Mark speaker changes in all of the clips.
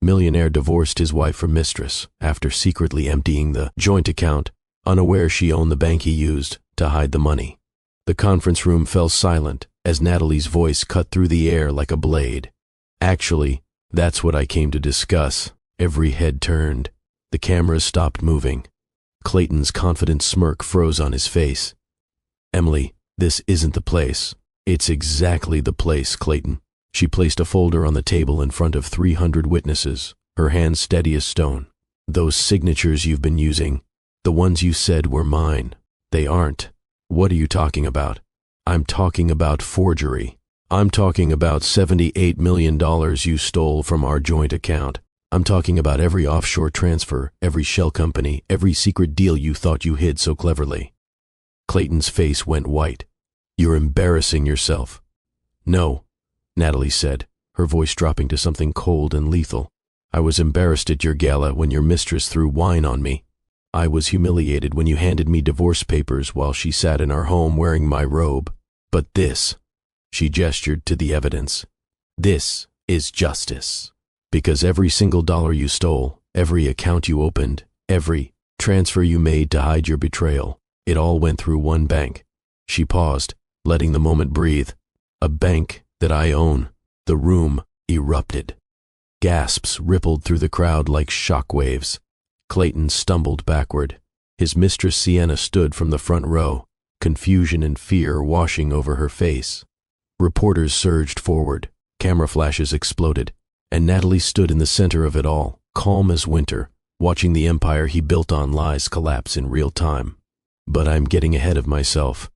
Speaker 1: Millionaire divorced his wife from Mistress after secretly emptying the joint account, unaware she owned the bank he used to hide the money. The conference room fell silent as Natalie's voice cut through the air like a blade. Actually, that's what I came to discuss. Every head turned. The cameras stopped moving. Clayton's confident smirk froze on his face. Emily, this isn't the place. It's exactly the place, Clayton. She placed a folder on the table in front of 300 witnesses, her hands steady as stone. Those signatures you've been using, the ones you said were mine, they aren't. What are you talking about? I'm talking about forgery. I'm talking about $78 million you stole from our joint account. I'm talking about every offshore transfer, every shell company, every secret deal you thought you hid so cleverly. Clayton's face went white. You're embarrassing yourself. No, Natalie said, her voice dropping to something cold and lethal. I was embarrassed at your gala when your mistress threw wine on me. I was humiliated when you handed me divorce papers while she sat in our home wearing my robe. But this, she gestured to the evidence, this is justice. Because every single dollar you stole, every account you opened, every transfer you made to hide your betrayal, it all went through one bank. She paused, letting the moment breathe. A bank that I own. The room erupted. Gasps rippled through the crowd like shockwaves. Clayton stumbled backward. His mistress Sienna stood from the front row, confusion and fear washing over her face. Reporters surged forward. Camera flashes exploded. And Natalie stood in the center of it all, calm as winter, watching the empire he built on lies collapse in real time. But I'm getting ahead of myself.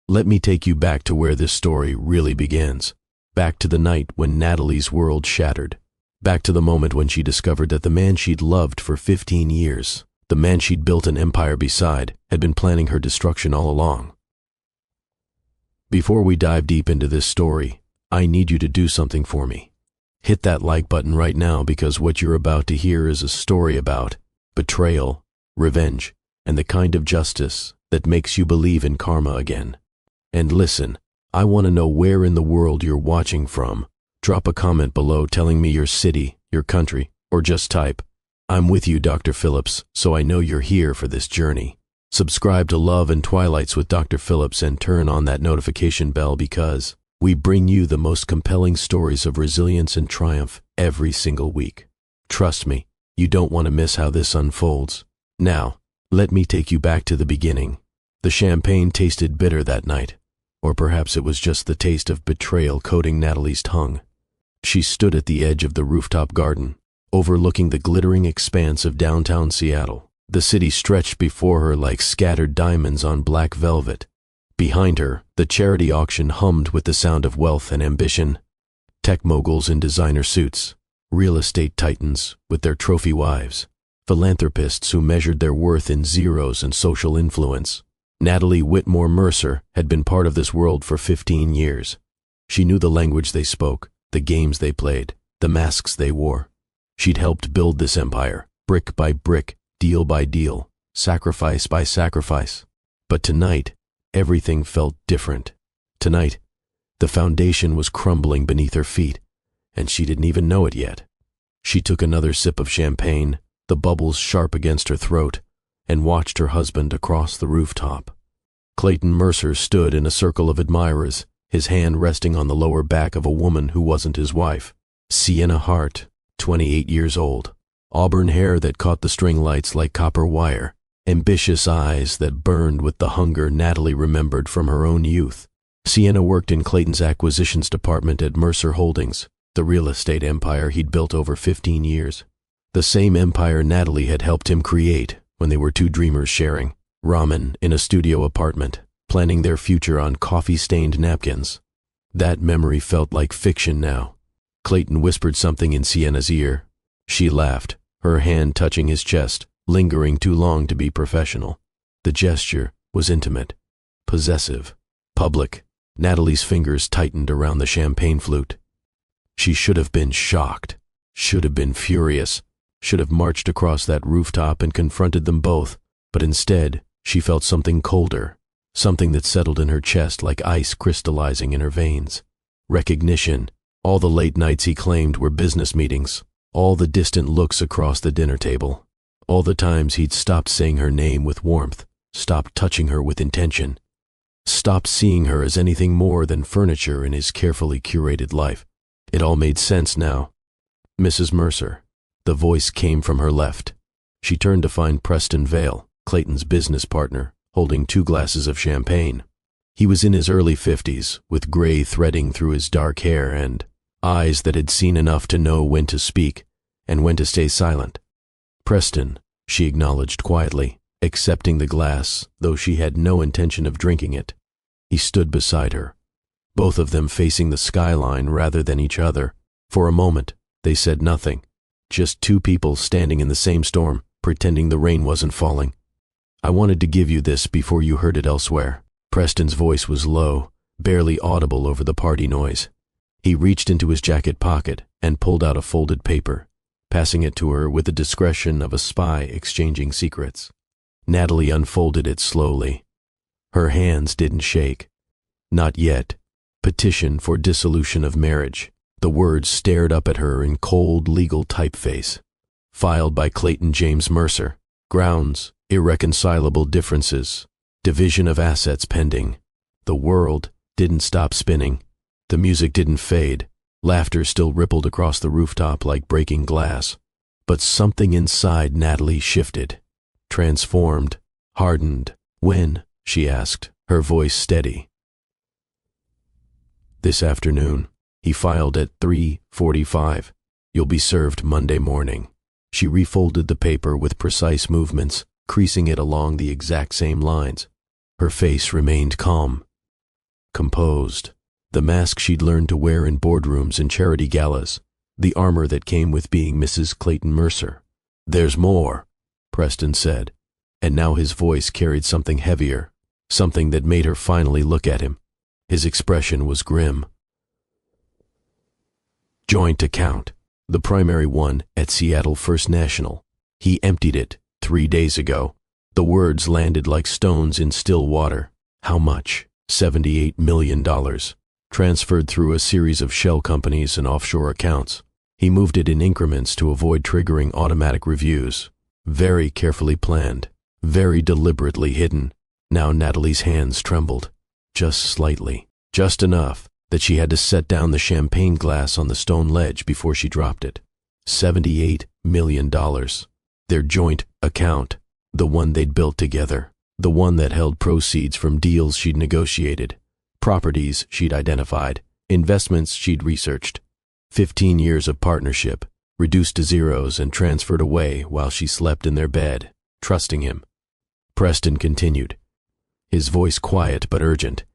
Speaker 1: Let me take you back to where this story really begins. Back to the night when Natalie's world shattered. Back to the moment when she discovered that the man she'd loved for 15 years, the man she'd built an empire beside, had been planning her destruction all along. Before we dive deep into this story, I need you to do something for me. Hit that like button right now because what you're about to hear is a story about betrayal, revenge, and the kind of justice that makes you believe in karma again. And listen, I want to know where in the world you're watching from. Drop a comment below telling me your city, your country, or just type, I'm with you, Dr. Phillips, so I know you're here for this journey. Subscribe to Love and Twilights with Dr. Phillips and turn on that notification bell because we bring you the most compelling stories of resilience and triumph every single week. Trust me, you don't want to miss how this unfolds. Now, let me take you back to the beginning. The champagne tasted bitter that night, or perhaps it was just the taste of betrayal coating Natalie's tongue. She stood at the edge of the rooftop garden, overlooking the glittering expanse of downtown Seattle. The city stretched before her like scattered diamonds on black velvet. Behind her, the charity auction hummed with the sound of wealth and ambition. Tech moguls in designer suits, real estate titans with their trophy wives, philanthropists who measured their worth in zeros and social influence. Natalie Whitmore Mercer had been part of this world for 15 years. She knew the language they spoke, the games they played, the masks they wore. She'd helped build this empire, brick by brick, deal by deal, sacrifice by sacrifice. But tonight, everything felt different. Tonight, the foundation was crumbling beneath her feet, and she didn't even know it yet. She took another sip of champagne, the bubbles sharp against her throat, and watched her husband across the rooftop. Clayton Mercer stood in a circle of admirers, his hand resting on the lower back of a woman who wasn't his wife. Sienna Hart, 28 years old, auburn hair that caught the string lights like copper wire, ambitious eyes that burned with the hunger Natalie remembered from her own youth. Sienna worked in Clayton's acquisitions department at Mercer Holdings, the real estate empire he'd built over 15 years. The same empire Natalie had helped him create when they were two dreamers sharing ramen in a studio apartment, planning their future on coffee-stained napkins. That memory felt like fiction now. Clayton whispered something in Sienna's ear. She laughed, her hand touching his chest, lingering too long to be professional. The gesture was intimate, possessive, public. Natalie's fingers tightened around the champagne flute. She should have been shocked, should have been furious, should have marched across that rooftop and confronted them both, but instead, she felt something colder, something that settled in her chest like ice crystallizing in her veins. Recognition. All the late nights he claimed were business meetings, All the distant looks across the dinner table. All the times he'd stopped saying her name with warmth, stopped touching her with intention, stopped seeing her as anything more than furniture in his carefully curated life. It all made sense now. Mrs. Mercer. The voice came from her left. She turned to find Preston Vale, Clayton's business partner, holding 2 glasses of champagne. He was in his early 50s, with gray threading through his dark hair and eyes that had seen enough to know when to speak and when to stay silent. Preston, she acknowledged quietly, accepting the glass, though she had no intention of drinking it. He stood beside her, both of them facing the skyline rather than each other. For a moment, they said nothing, just 2 people standing in the same storm, pretending the rain wasn't falling. I wanted to give you this before you heard it elsewhere. Preston's voice was low, barely audible over the party noise. He reached into his jacket pocket and pulled out a folded paper, passing it to her with the discretion of a spy exchanging secrets. Natalie unfolded it slowly. Her hands didn't shake. Not yet. Petition for dissolution of marriage. The words stared up at her in cold legal typeface. Filed by Clayton James Mercer. Grounds, irreconcilable differences. Division of assets pending. The world didn't stop spinning. The music didn't fade. Laughter still rippled across the rooftop like breaking glass. But something inside Natalie shifted. Transformed. Hardened. When? She asked, her voice steady. This afternoon. He filed at 3:45. You'll be served Monday morning. She refolded the paper with precise movements, creasing it along the exact same lines. Her face remained calm, composed. The mask she'd learned to wear in boardrooms and charity galas, the armor that came with being Mrs. Clayton Mercer. There's more, Preston said, and now his voice carried something heavier, something that made her finally look at him. His expression was grim. Joint account, the primary one at Seattle First National. He emptied it 3 days ago. The words landed like stones in still water. How much? $78 million. Transferred through a series of shell companies and offshore accounts. He moved it in increments to avoid triggering automatic reviews. Very carefully planned, very deliberately hidden. Now Natalie's hands trembled, just slightly, just enough that she had to set down the champagne glass on the stone ledge before she dropped it. $78 million. Their joint account, the one they'd built together, the one that held proceeds from deals she'd negotiated, properties she'd identified, investments she'd researched. 15 years of partnership, reduced to zeros and transferred away while she slept in their bed, trusting him. Preston continued, his voice quiet but urgent.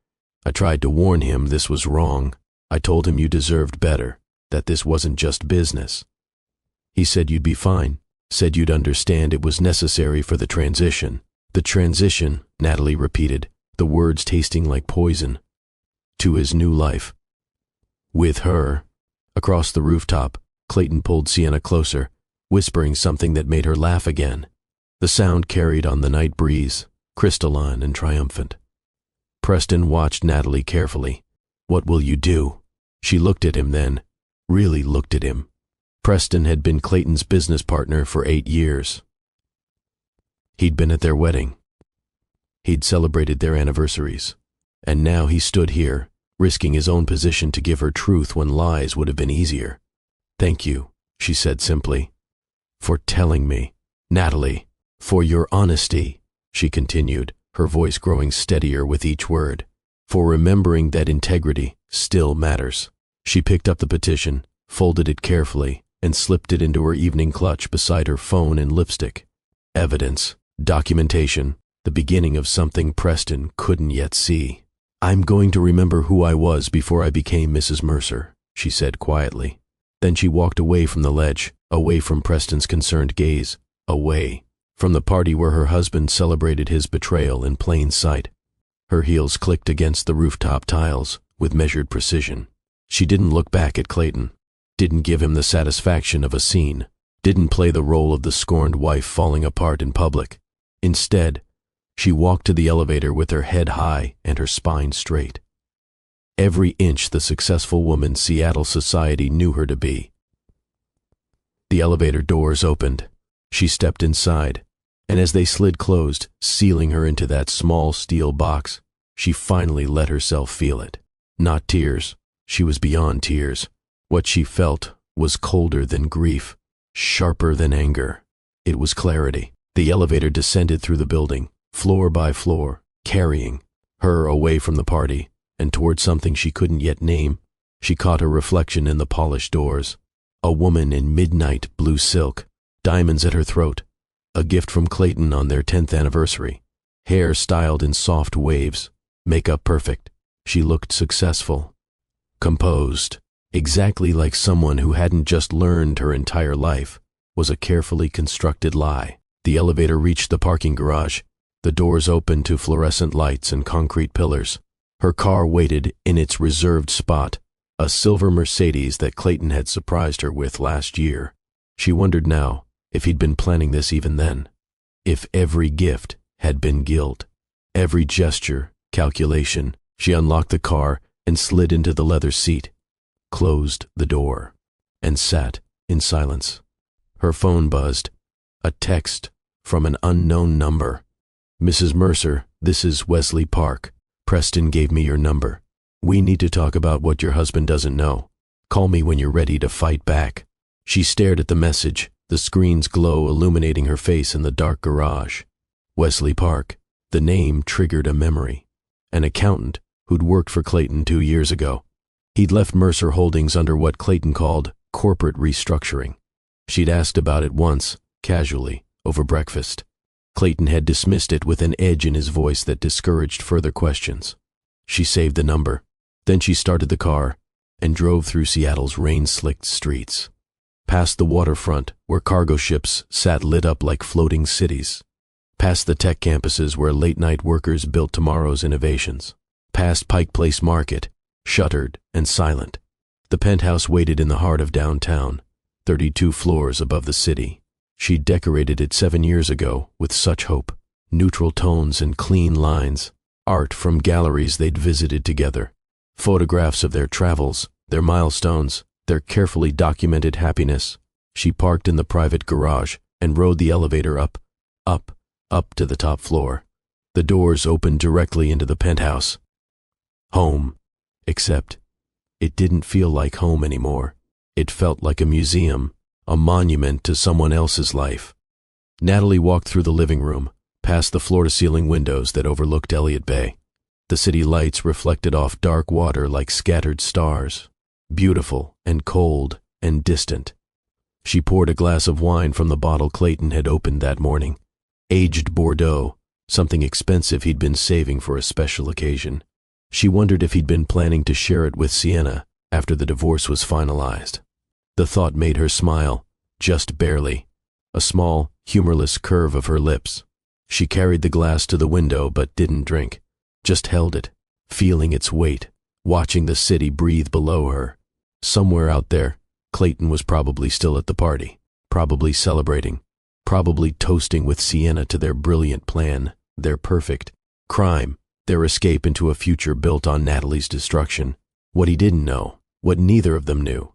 Speaker 1: I tried to warn him this was wrong. I told him you deserved better, that this wasn't just business. He said you'd be fine, said you'd understand it was necessary for the transition. The transition, Natalie repeated, the words tasting like poison. To his new life. With her. Across the rooftop, Clayton pulled Sienna closer, whispering something that made her laugh again. The sound carried on the night breeze, crystalline and triumphant. Preston watched Natalie carefully. What will you do? She looked at him then, really looked at him. Preston had been Clayton's business partner for 8 years. He'd been at their wedding. He'd celebrated their anniversaries. And now he stood here, risking his own position to give her truth when lies would have been easier. Thank you, she said simply. For telling me. Natalie, for your honesty, she continued, her voice growing steadier with each word. For remembering that integrity still matters. She picked up the petition, folded it carefully, and slipped it into her evening clutch beside her phone and lipstick. Evidence, documentation, the beginning of something Preston couldn't yet see. I'm going to remember who I was before I became Mrs. Mercer, she said quietly. Then she walked away from the ledge, away from Preston's concerned gaze, away from the party where her husband celebrated his betrayal in plain sight. Her heels clicked against the rooftop tiles with measured precision. She didn't look back at Clayton, didn't give him the satisfaction of a scene, didn't play the role of the scorned wife falling apart in public. Instead, she walked to the elevator with her head high and her spine straight. Every inch the successful woman Seattle society knew her to be. The elevator doors opened. She stepped inside, and as they slid closed, sealing her into that small steel box, she finally let herself feel it. Not tears. She was beyond tears. What she felt was colder than grief, sharper than anger. It was clarity. The elevator descended through the building, floor by floor, carrying her away from the party and toward something she couldn't yet name. She caught her reflection in the polished doors. A woman in midnight blue silk, diamonds at her throat, a gift from Clayton on their 10th anniversary, hair styled in soft waves, makeup perfect. She looked successful, composed, exactly like someone who hadn't just learned her entire life was a carefully constructed lie. The elevator reached the parking garage. The doors opened to fluorescent lights and concrete pillars. Her car waited in its reserved spot, a silver Mercedes that Clayton had surprised her with last year. She wondered now if he'd been planning this even then. If every gift had been guilt, every gesture, calculation. She unlocked the car and slid into the leather seat, closed the door, and sat in silence. Her phone buzzed. A text from an unknown number. "Mrs. Mercer, this is Wesley Park. Preston gave me your number. We need to talk about what your husband doesn't know. Call me when you're ready to fight back." She stared at the message, the screen's glow illuminating her face in the dark garage. Wesley Park. The name triggered a memory. An accountant who'd worked for Clayton 2 years ago. He'd left Mercer Holdings under what Clayton called corporate restructuring. She'd asked about it once, casually, over breakfast. Clayton had dismissed it with an edge in his voice that discouraged further questions. She saved the number. Then she started the car and drove through Seattle's rain-slicked streets. Past the waterfront, where cargo ships sat lit up like floating cities. Past the tech campuses where late-night workers built tomorrow's innovations. Past Pike Place Market, shuttered and silent. The penthouse waited in the heart of downtown, 32 floors above the city. She'd decorated it 7 years ago with such hope. Neutral tones and clean lines. Art from galleries they'd visited together. Photographs of their travels, their milestones, their carefully documented happiness. She parked in the private garage and rode the elevator up to the top floor. The doors opened directly into the penthouse. Home. Except it didn't feel like home anymore. It felt like a museum, a monument to someone else's life. Natalie walked through the living room, past the floor-to-ceiling windows that overlooked Elliott Bay. The city lights reflected off dark water like scattered stars, beautiful and cold and distant. She poured a glass of wine from the bottle Clayton had opened that morning. Aged Bordeaux, something expensive he'd been saving for a special occasion. She wondered if he'd been planning to share it with Sienna after the divorce was finalized. The thought made her smile, just barely, a small, humorless curve of her lips. She carried the glass to the window but didn't drink, just held it, feeling its weight, watching the city breathe below her. Somewhere out there, Clayton was probably still at the party, probably celebrating, probably toasting with Sienna to their brilliant plan, their perfect crime, their escape into a future built on Natalie's destruction. What he didn't know, what neither of them knew,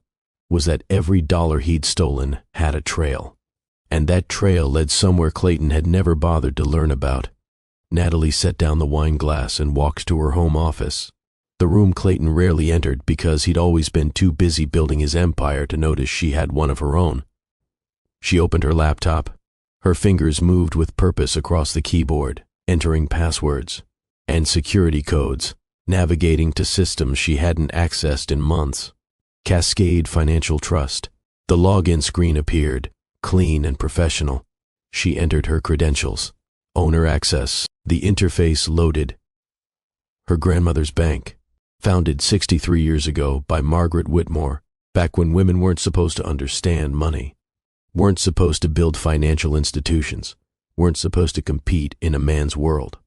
Speaker 1: was that every dollar he'd stolen had a trail. And that trail led somewhere Clayton had never bothered to learn about. Natalie set down the wine glass and walked to her home office, the room Clayton rarely entered because he'd always been too busy building his empire to notice she had one of her own. She opened her laptop. Her fingers moved with purpose across the keyboard, entering passwords and security codes, navigating to systems she hadn't accessed in months. Cascade Financial Trust. The login screen appeared, clean and professional. She entered her credentials. Owner access. The interface loaded. Her grandmother's bank, founded 63 years ago by Margaret Whitmore, back when women weren't supposed to understand money, weren't supposed to build financial institutions, weren't supposed to compete in a man's world.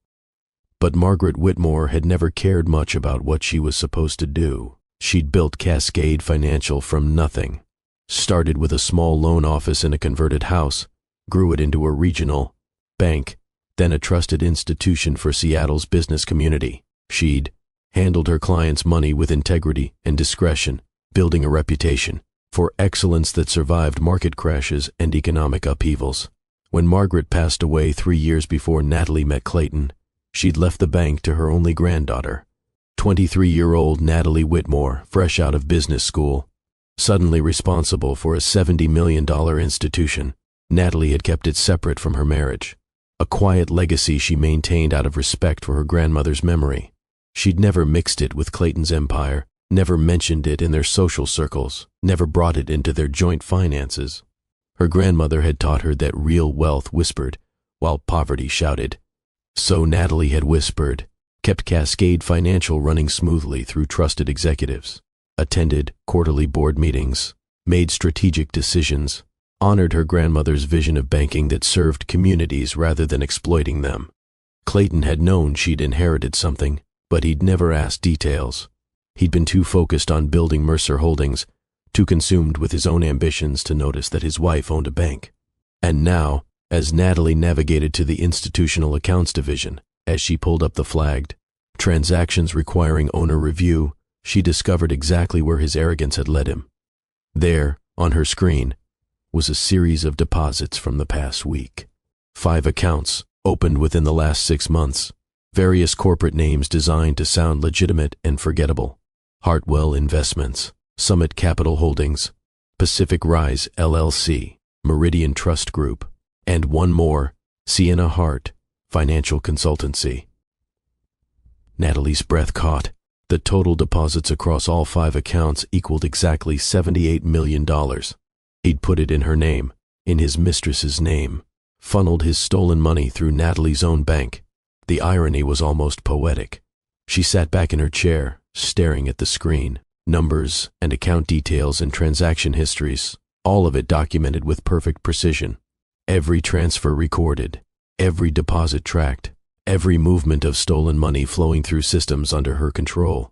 Speaker 1: But Margaret Whitmore had never cared much about what she was supposed to do. She'd built Cascade Financial from nothing, started with a small loan office in a converted house, grew it into a regional bank, then a trusted institution for Seattle's business community. She'd handled her clients' money with integrity and discretion, building a reputation, for excellence that survived market crashes and economic upheavals. When Margaret passed away 3 years before Natalie met Clayton, she'd left the bank to her only granddaughter, 23-year-old Natalie Whitmore, fresh out of business school. Suddenly responsible for a $70 million institution, Natalie had kept it separate from her marriage, a quiet legacy she maintained out of respect for her grandmother's memory. She'd never mixed it with Clayton's empire, never mentioned it in their social circles, never brought it into their joint finances. Her grandmother had taught her that real wealth whispered, while poverty shouted. So Natalie had whispered, kept Cascade Financial running smoothly through trusted executives, attended quarterly board meetings, made strategic decisions, honored her grandmother's vision of banking that served communities rather than exploiting them. Clayton had known she'd inherited something, but he'd never asked details. He'd been too focused on building Mercer Holdings, too consumed with his own ambitions to notice that his wife owned a bank. And now, as Natalie navigated to the institutional accounts division, as she pulled up the flagged transactions requiring owner review, she discovered exactly where his arrogance had led him. There, on her screen, was a series of deposits from the past week. 5 accounts, opened within the last 6 months. Various corporate names designed to sound legitimate and forgettable. Hartwell Investments, Summit Capital Holdings, Pacific Rise LLC, Meridian Trust Group, and one more, Sienna Hart, Financial Consultancy. Natalie's breath caught. The total deposits across all 5 accounts equaled exactly $78 million. He'd put it in her name, in his mistress's name, funneled his stolen money through Natalie's own bank. The irony was almost poetic. She sat back in her chair, staring at the screen. Numbers and account details and transaction histories, all of it documented with perfect precision. Every transfer recorded, every deposit tracked, every movement of stolen money flowing through systems under her control.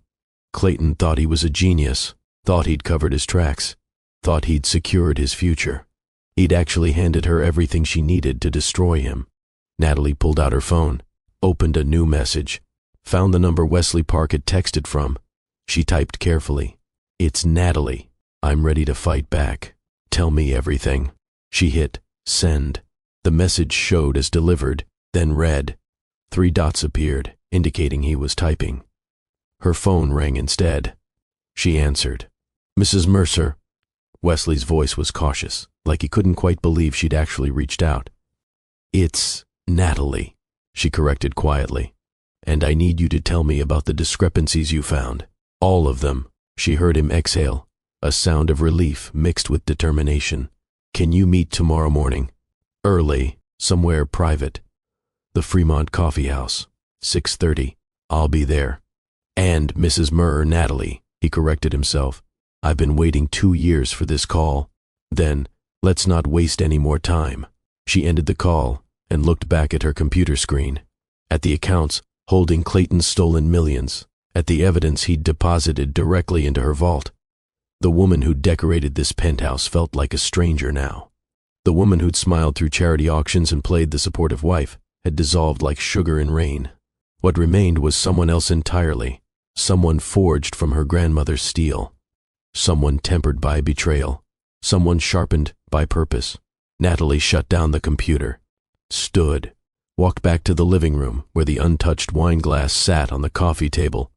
Speaker 1: Clayton thought he was a genius, thought he'd covered his tracks, thought he'd secured his future. He'd actually handed her everything she needed to destroy him. Natalie pulled out her phone, opened a new message, found the number Wesley Park had texted from. She typed carefully, "It's Natalie. I'm ready to fight back. Tell me everything." She hit send. The message showed as delivered, then read. 3 dots appeared, indicating he was typing. Her phone rang instead. She answered. "Mrs. Mercer." Wesley's voice was cautious, like he couldn't quite believe she'd actually reached out. "It's Natalie," she corrected quietly. "And I need you to tell me about the discrepancies you found. All of them." She heard him exhale, a sound of relief mixed with determination. "Can you meet tomorrow morning? Early, somewhere private. The Fremont Coffee House, 6:30. I'll be there." "And Mrs. Natalie," he corrected himself. "I've been waiting 2 years for this call." Then, let's not waste any more time. She ended the call and looked back at her computer screen, at the accounts holding Clayton's stolen millions, at the evidence he'd deposited directly into her vault. The woman who'd decorated this penthouse felt like a stranger now. The woman who'd smiled through charity auctions and played the supportive wife had dissolved like sugar in rain. What remained was someone else entirely, someone forged from her grandmother's steel, someone tempered by betrayal, someone sharpened by purpose. Natalie shut down the computer, stood, walked back to the living room where the untouched wine glass sat on the coffee table.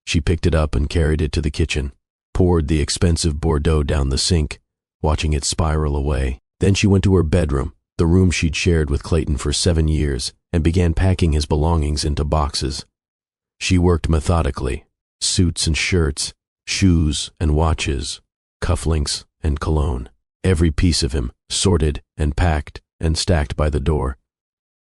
Speaker 1: She picked it up and carried it to the kitchen, poured the expensive Bordeaux down the sink, watching it spiral away. Then she went to her bedroom, the room she'd shared with Clayton for 7 years, and began packing his belongings into boxes. She worked methodically, suits and shirts, shoes and watches, cufflinks and cologne, every piece of him sorted and packed and stacked by the door.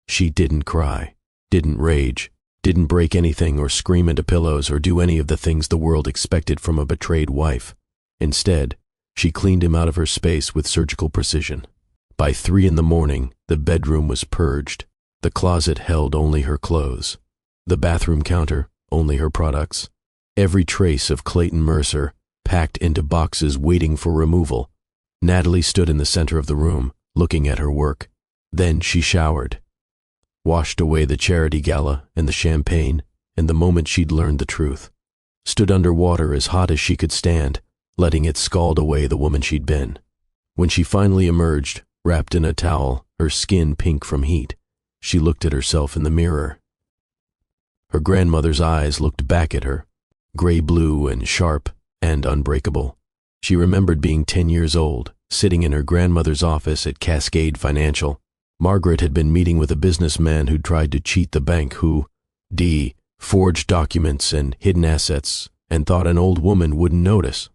Speaker 1: She didn't cry, didn't rage, didn't break anything or scream into pillows or do any of the things the world expected from a betrayed wife. Instead, she cleaned him out of her space with surgical precision. By 3 a.m, the bedroom was purged. The closet held only her clothes. The bathroom counter, only her products. Every trace of Clayton Mercer packed into boxes waiting for removal. Natalie stood in the center of the room, looking at her work. Then she showered, washed away the charity gala and the champagne, and the moment she'd learned the truth, stood under water as hot as she could stand, letting it scald away the woman she'd been. When she finally emerged, wrapped in a towel, her skin pink from heat, she looked at herself in the mirror. Her grandmother's eyes looked back at her, gray-blue and sharp and unbreakable. She remembered being 10 years old, sitting in her grandmother's office at Cascade Financial. Margaret had been meeting with a businessman who'd tried to cheat the bank who, forged documents and hidden assets and thought an old woman wouldn't notice.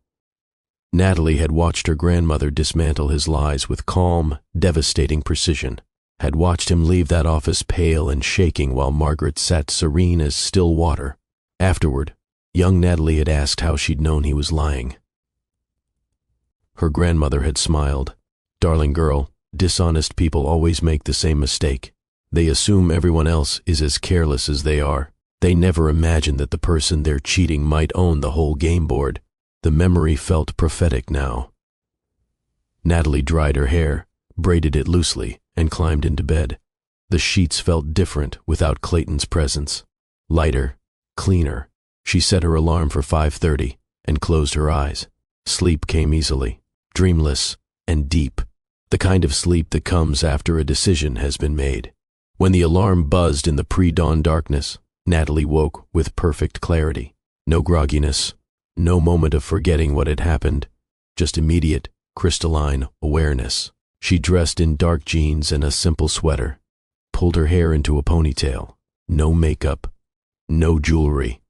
Speaker 1: Natalie had watched her grandmother dismantle his lies with calm, devastating precision, had watched him leave that office pale and shaking while Margaret sat serene as still water. Afterward, young Natalie had asked how she'd known he was lying. Her grandmother had smiled. "Darling girl, dishonest people always make the same mistake. They assume everyone else is as careless as they are. They never imagine that the person they're cheating might own the whole game board." The memory felt prophetic now. Natalie dried her hair, braided it loosely, and climbed into bed. The sheets felt different without Clayton's presence. Lighter, cleaner. She set her alarm for 5:30 and closed her eyes. Sleep came easily, dreamless and deep, the kind of sleep that comes after a decision has been made. When the alarm buzzed in the pre-dawn darkness, Natalie woke with perfect clarity. No grogginess, no moment of forgetting what had happened, just immediate, crystalline awareness. She dressed in dark jeans and a simple sweater, pulled her hair into a ponytail. No makeup, no jewelry.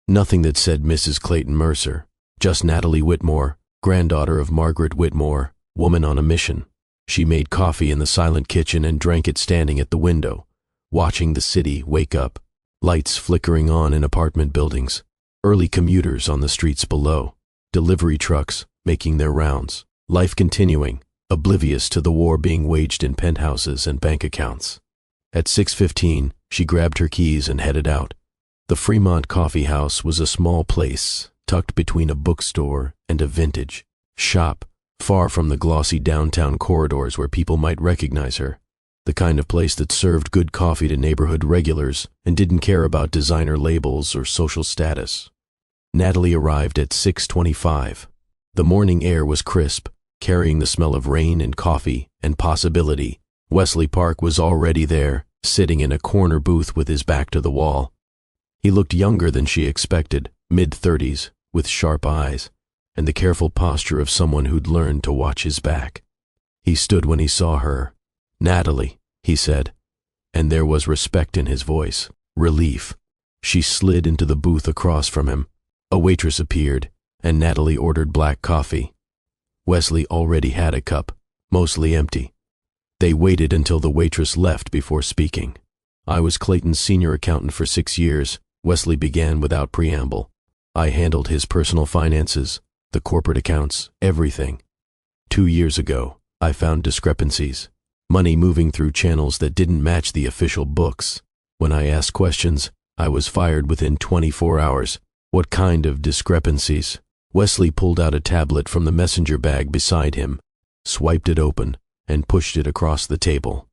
Speaker 1: Nothing that said Mrs. Clayton Mercer, just Natalie Whitmore, granddaughter of Margaret Whitmore, woman on a mission. She made coffee in the silent kitchen and drank it standing at the window, watching the city wake up, lights flickering on in apartment buildings, early commuters on the streets below, delivery trucks making their rounds, life continuing, oblivious to the war being waged in penthouses and bank accounts. At 6:15, she grabbed her keys and headed out. The Fremont Coffee House was a small place, tucked between a bookstore and a vintage shop, far from the glossy downtown corridors where people might recognize her. The kind of place that served good coffee to neighborhood regulars and didn't care about designer labels or social status. Natalie arrived at 6:25. The morning air was crisp, carrying the smell of rain and coffee and possibility. Wesley Park was already there, sitting in a corner booth with his back to the wall. He looked younger than she expected, mid-30s, with sharp eyes, and the careful posture of someone who'd learned to watch his back. He stood when he saw her. "Natalie," he said, and there was respect in his voice, relief. She slid into the booth across from him. A waitress appeared, and Natalie ordered black coffee. Wesley already had a cup, mostly empty. They waited until the waitress left before speaking. "I was Clayton's senior accountant for 6 years, Wesley began without preamble. I handled his personal finances, the corporate accounts, everything. 2 years ago, I found discrepancies, money moving through channels that didn't match the official books. When I asked questions, I was fired within 24 hours. What kind of discrepancies?" Wesley pulled out a tablet from the messenger bag beside him, swiped it open, and pushed it across the table.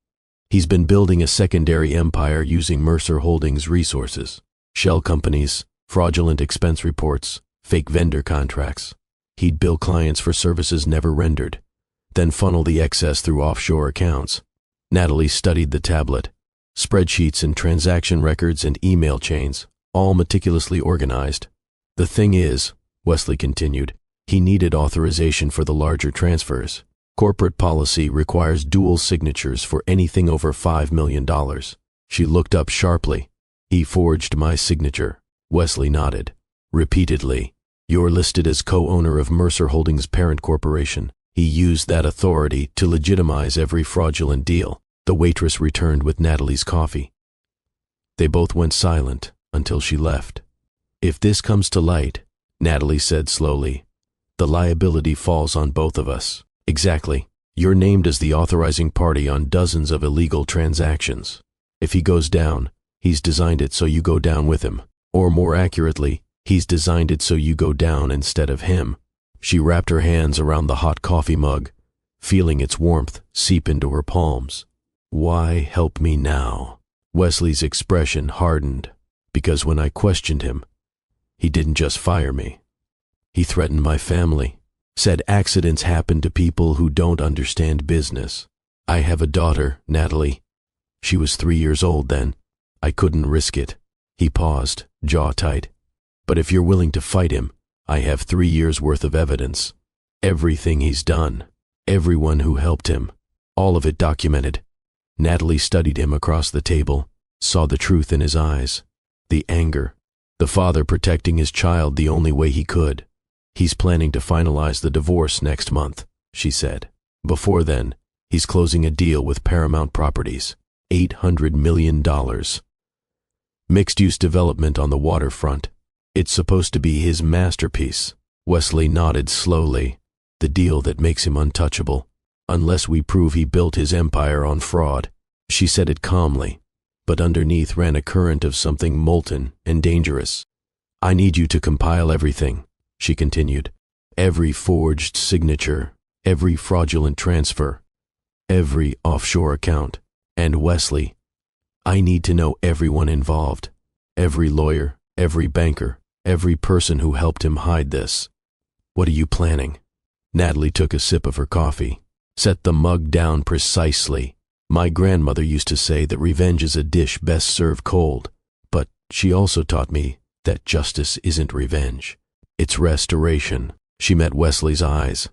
Speaker 1: "He's been building a secondary empire using Mercer Holdings resources, shell companies, fraudulent expense reports, fake vendor contracts. He'd bill clients for services never rendered, then funnel the excess through offshore accounts." Natalie studied the tablet. Spreadsheets and transaction records and email chains, all meticulously organized. "The thing is," Wesley continued, "he needed authorization for the larger transfers. Corporate policy requires dual signatures for anything over $5 million. She looked up sharply. "He forged my signature." Wesley nodded. "Repeatedly. You're listed as co-owner of Mercer Holdings' parent corporation. He used that authority to legitimize every fraudulent deal." The waitress returned with Natalie's coffee. They both went silent until she left. "If this comes to light," Natalie said slowly, "the liability falls on both of us." "Exactly. You're named as the authorizing party on dozens of illegal transactions. If he goes down, he's designed it so you go down with him. Or more accurately, he's designed it so you go down instead of him." She wrapped her hands around the hot coffee mug, feeling its warmth seep into her palms. "Why help me now?" Wesley's expression hardened, because when I questioned him, he didn't just fire me. He threatened my family, said accidents happen to people who don't understand business. I have a daughter, Natalie. She was 3 years old then. I couldn't risk it. He paused, jaw tight. But if you're willing to fight him, I have 3 years' worth of evidence. Everything he's done. Everyone who helped him. All of it documented. Natalie studied him across the table, saw the truth in his eyes. The anger. The father protecting his child the only way he could. He's planning to finalize the divorce next month, she said. Before then, he's closing a deal with Paramount Properties. $800 million. Mixed-use development on the waterfront. It's supposed to be his masterpiece. Wesley nodded slowly. The deal that makes him untouchable. Unless we prove he built his empire on fraud. She said it calmly, but underneath ran a current of something molten and dangerous. I need you to compile everything, she continued. Every forged signature, every fraudulent transfer, every offshore account. And Wesley, I need to know everyone involved. Every lawyer, every banker, every person who helped him hide this. What are you planning? Natalie took a sip of her coffee, set the mug down precisely. My grandmother used to say that revenge is a dish best served cold, but she also taught me that justice isn't revenge. It's restoration. She met Wesley's eyes.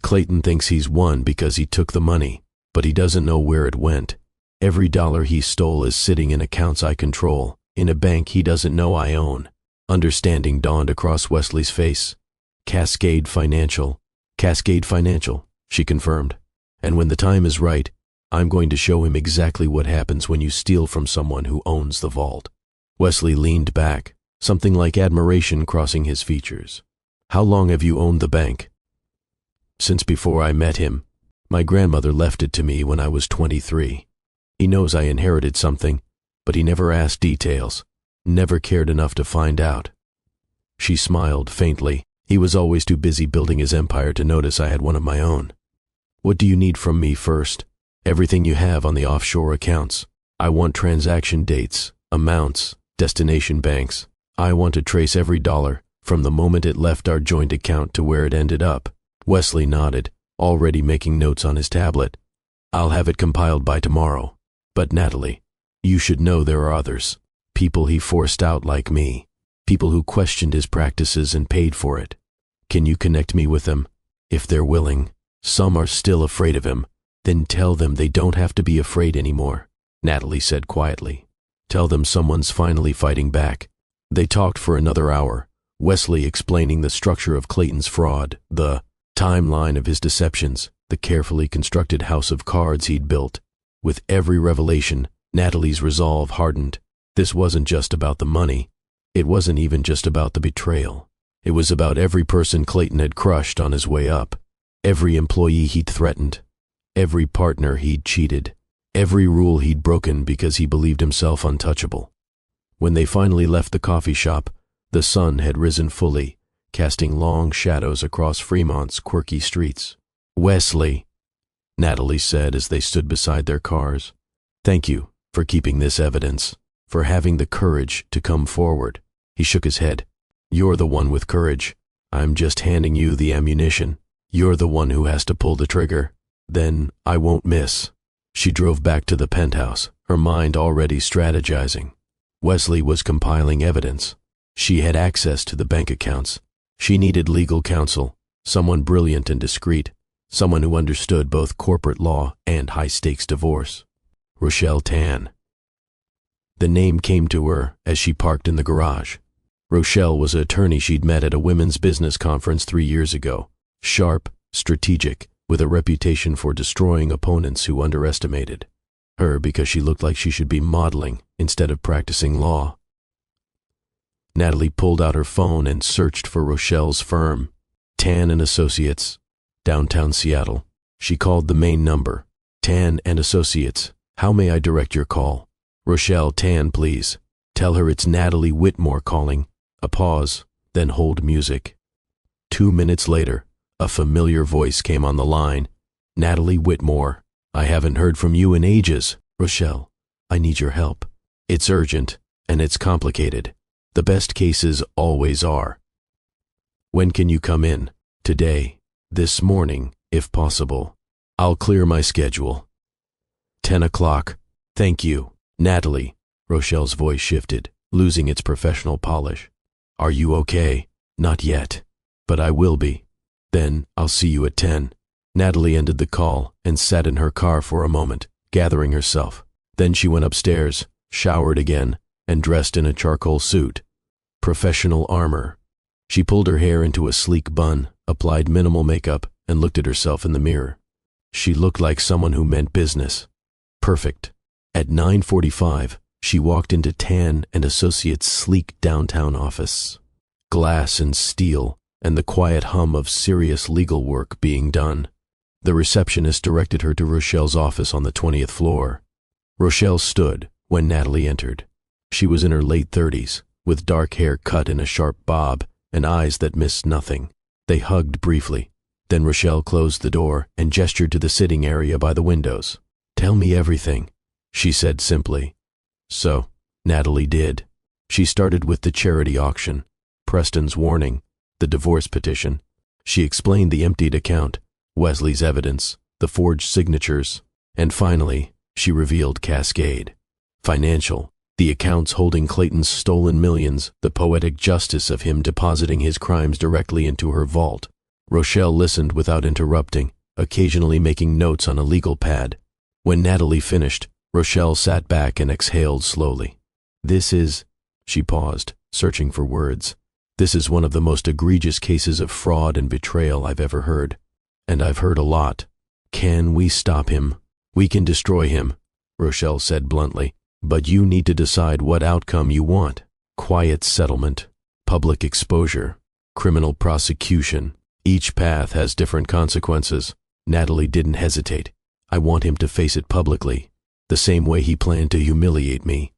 Speaker 1: Clayton thinks he's won because he took the money, but he doesn't know where it went. Every dollar he stole is sitting in accounts I control, in a bank he doesn't know I own. Understanding dawned across Wesley's face. Cascade Financial, she confirmed. And when the time is right, I'm going to show him exactly what happens when you steal from someone who owns the vault. Wesley leaned back, something like admiration crossing his features. How long have you owned the bank? Since before I met him. My grandmother left it to me when I was 23. He knows I inherited something, but he never asked details, never cared enough to find out. She smiled faintly. He was always too busy building his empire to notice I had one of my own. What do you need from me first? Everything you have on the offshore accounts. I want transaction dates, amounts, destination banks. I want to trace every dollar from the moment it left our joint account to where it ended up. Wesley nodded, already making notes on his tablet. I'll have it compiled by tomorrow. But Natalie, you should know there are others. People he forced out like me. People who questioned his practices and paid for it. Can you connect me with them? If they're willing. Some are still afraid of him. Then tell them they don't have to be afraid anymore, Natalie said quietly. Tell them someone's finally fighting back. They talked for another hour, Wesley explaining the structure of Clayton's fraud, the timeline of his deceptions, the carefully constructed house of cards he'd built. With every revelation, Natalie's resolve hardened. This wasn't just about the money. It wasn't even just about the betrayal. It was about every person Clayton had crushed on his way up. Every employee he'd threatened. Every partner he'd cheated. Every rule he'd broken because he believed himself untouchable. When they finally left the coffee shop, the sun had risen fully, casting long shadows across Fremont's quirky streets. Wesley, Natalie said as they stood beside their cars. Thank you for keeping this evidence, for having the courage to come forward. He shook his head. You're the one with courage. I'm just handing you the ammunition. You're the one who has to pull the trigger. Then I won't miss. She drove back to the penthouse, her mind already strategizing. Wesley was compiling evidence. She had access to the bank accounts. She needed legal counsel, someone brilliant and discreet, someone who understood both corporate law and high-stakes divorce. Rochelle Tan. The name came to her as she parked in the garage. Rochelle was an attorney she'd met at a women's business conference 3 years ago. Sharp, strategic, with a reputation for destroying opponents who underestimated her because she looked like she should be modeling instead of practicing law. Natalie pulled out her phone and searched for Rochelle's firm, Tan and Associates, downtown Seattle. She called the main number. Tan and Associates, how may I direct your call? Rochelle Tan, please. Tell her it's Natalie Whitmore calling. A pause, then hold music. 2 minutes later, a familiar voice came on the line. Natalie Whitmore, I haven't heard from you in ages. Rochelle, I need your help. It's urgent, and it's complicated. The best cases always are. When can you come in? Today. This morning, if possible. I'll clear my schedule. 10 o'clock. Thank you. Natalie. Rochelle's voice shifted, losing its professional polish. Are you okay? Not yet. But I will be. Then, I'll see you at 10. Natalie ended the call and sat in her car for a moment, gathering herself. Then she went upstairs, showered again, and dressed in a charcoal suit. Professional armor. She pulled her hair into a sleek bun, applied minimal makeup, and looked at herself in the mirror. She looked like someone who meant business. Perfect. At 9:45, she walked into Tan and Associates' sleek downtown office. Glass and steel, and the quiet hum of serious legal work being done. The receptionist directed her to Rochelle's office on the 20th floor. Rochelle stood when Natalie entered. She was in her late 30s, with dark hair cut in a sharp bob and eyes that missed nothing. They hugged briefly. Then Rochelle closed the door and gestured to the sitting area by the windows. Tell me everything, she said simply. So, Natalie did. She started with the charity auction, Preston's warning, the divorce petition. She explained the emptied account, Wesley's evidence, the forged signatures, and finally, she revealed Cascade. Financial, the accounts holding Clayton's stolen millions, the poetic justice of him depositing his crimes directly into her vault. Rochelle listened without interrupting, occasionally making notes on a legal pad. When Natalie finished, Rochelle sat back and exhaled slowly. She paused, searching for words. This is one of the most egregious cases of fraud and betrayal I've ever heard. And I've heard a lot. Can we stop him? We can destroy him, Rochelle said bluntly. But you need to decide what outcome you want. Quiet settlement, public exposure, criminal prosecution. Each path has different consequences. Natalie didn't hesitate. I want him to face it publicly, the same way he planned to humiliate me.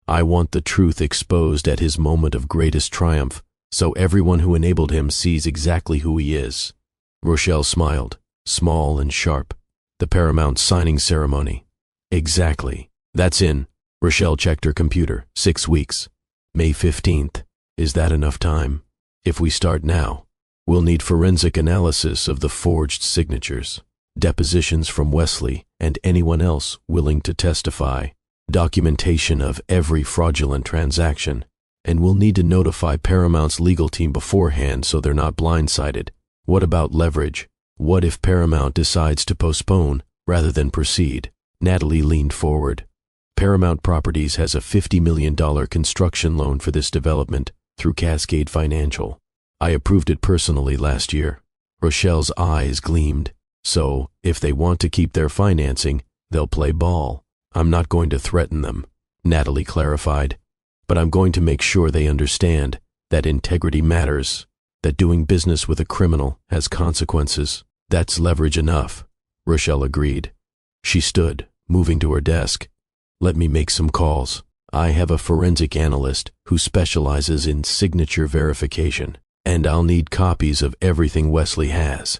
Speaker 1: I want the truth exposed at his moment of greatest triumph, so everyone who enabled him sees exactly who he is. Rochelle smiled, small and sharp. The Paramount signing ceremony. Exactly. That's in. Rochelle checked her computer. 6 weeks. May 15th. Is that enough time? If we start now, we'll need forensic analysis of the forged signatures, depositions from Wesley and anyone else willing to testify, documentation of every fraudulent transaction, and we'll need to notify Paramount's legal team beforehand so they're not blindsided. What about leverage? What if Paramount decides to postpone rather than proceed? Natalie leaned forward. Paramount Properties has a $50 million construction loan for this development through Cascade Financial. I approved it personally last year. Rochelle's eyes gleamed. So, if they want to keep their financing, they'll play ball. I'm not going to threaten them, Natalie clarified. But I'm going to make sure they understand that integrity matters, that doing business with a criminal has consequences. That's leverage enough, Rochelle agreed. She stood, moving to her desk. Let me make some calls. I have a forensic analyst who specializes in signature verification, and I'll need copies of everything Wesley has.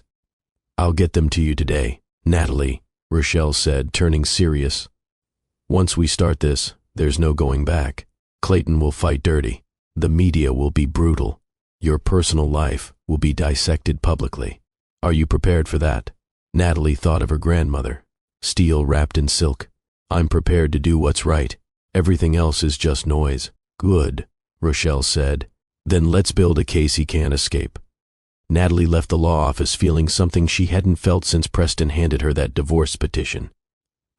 Speaker 1: I'll get them to you today, Natalie, Rochelle said, turning serious. Once we start this, there's no going back. Clayton will fight dirty. The media will be brutal. Your personal life will be dissected publicly. Are you prepared for that? Natalie thought of her grandmother. Steel wrapped in silk. I'm prepared to do what's right. Everything else is just noise. Good, Rochelle said. Then let's build a case he can't escape. Natalie left the law office feeling something she hadn't felt since Preston handed her that divorce petition.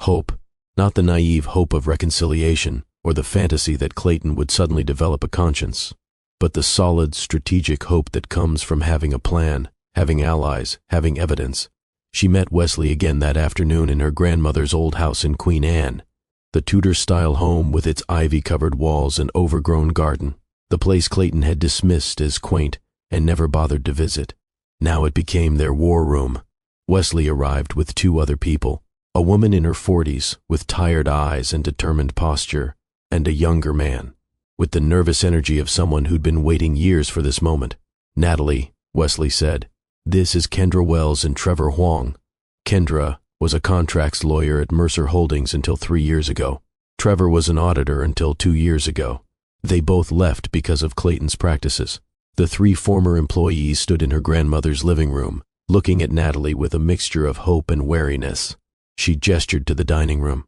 Speaker 1: Hope, not the naive hope of reconciliation or the fantasy that Clayton would suddenly develop a conscience, but the solid, strategic hope that comes from having a plan, having allies, having evidence. She met Wesley again that afternoon in her grandmother's old house in Queen Anne, the Tudor-style home with its ivy-covered walls and overgrown garden, the place Clayton had dismissed as quaint and never bothered to visit. Now it became their war room. Wesley arrived with 2 other people, a woman in her 40s with tired eyes and determined posture, and a younger man, with the nervous energy of someone who'd been waiting years for this moment. Natalie, Wesley said, this is Kendra Wells and Trevor Huang. Kendra was a contracts lawyer at Mercer Holdings until 3 years ago. Trevor was an auditor until 2 years ago. They both left because of Clayton's practices. The three former employees stood in her grandmother's living room, looking at Natalie with a mixture of hope and wariness. She gestured to the dining room.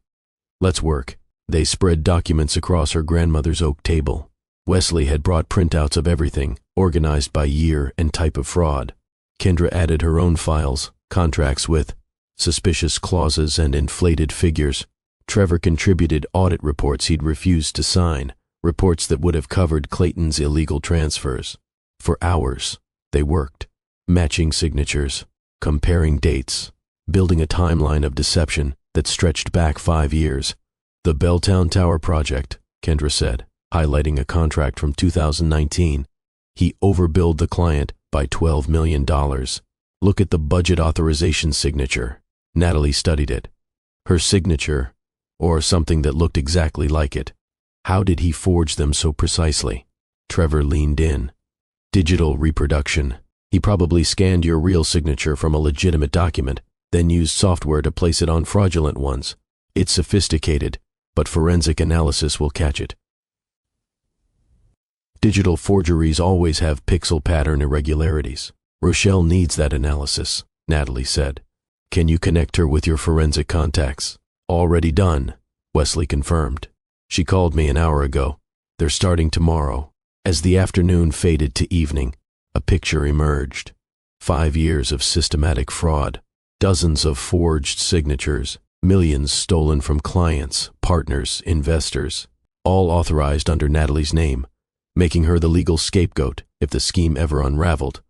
Speaker 1: "Let's work." They spread documents across her grandmother's oak table. Wesley had brought printouts of everything, organized by year and type of fraud. Kendra added her own files, contracts with suspicious clauses and inflated figures. Trevor contributed audit reports he'd refused to sign, reports that would have covered Clayton's illegal transfers. For hours, they worked, matching signatures, comparing dates, building a timeline of deception that stretched back 5 years. "The Belltown Tower project," Kendra said, highlighting a contract from 2019. "He overbilled the client by $12 million. Look at the budget authorization signature." Natalie studied it. Her signature, or something that looked exactly like it. How did he forge them so precisely? Trevor leaned in. "Digital reproduction. He probably scanned your real signature from a legitimate document, then used software to place it on fraudulent ones. It's sophisticated, but forensic analysis will catch it." Digital forgeries always have pixel pattern irregularities. "Rochelle needs that analysis," Natalie said. "Can you connect her with your forensic contacts?" "Already done," Wesley confirmed. "She called me an hour ago. They're starting tomorrow." As the afternoon faded to evening, a picture emerged. 5 years of systematic fraud, dozens of forged signatures, millions stolen from clients, partners, investors, all authorized under Natalie's name, making her the legal scapegoat if the scheme ever unraveled.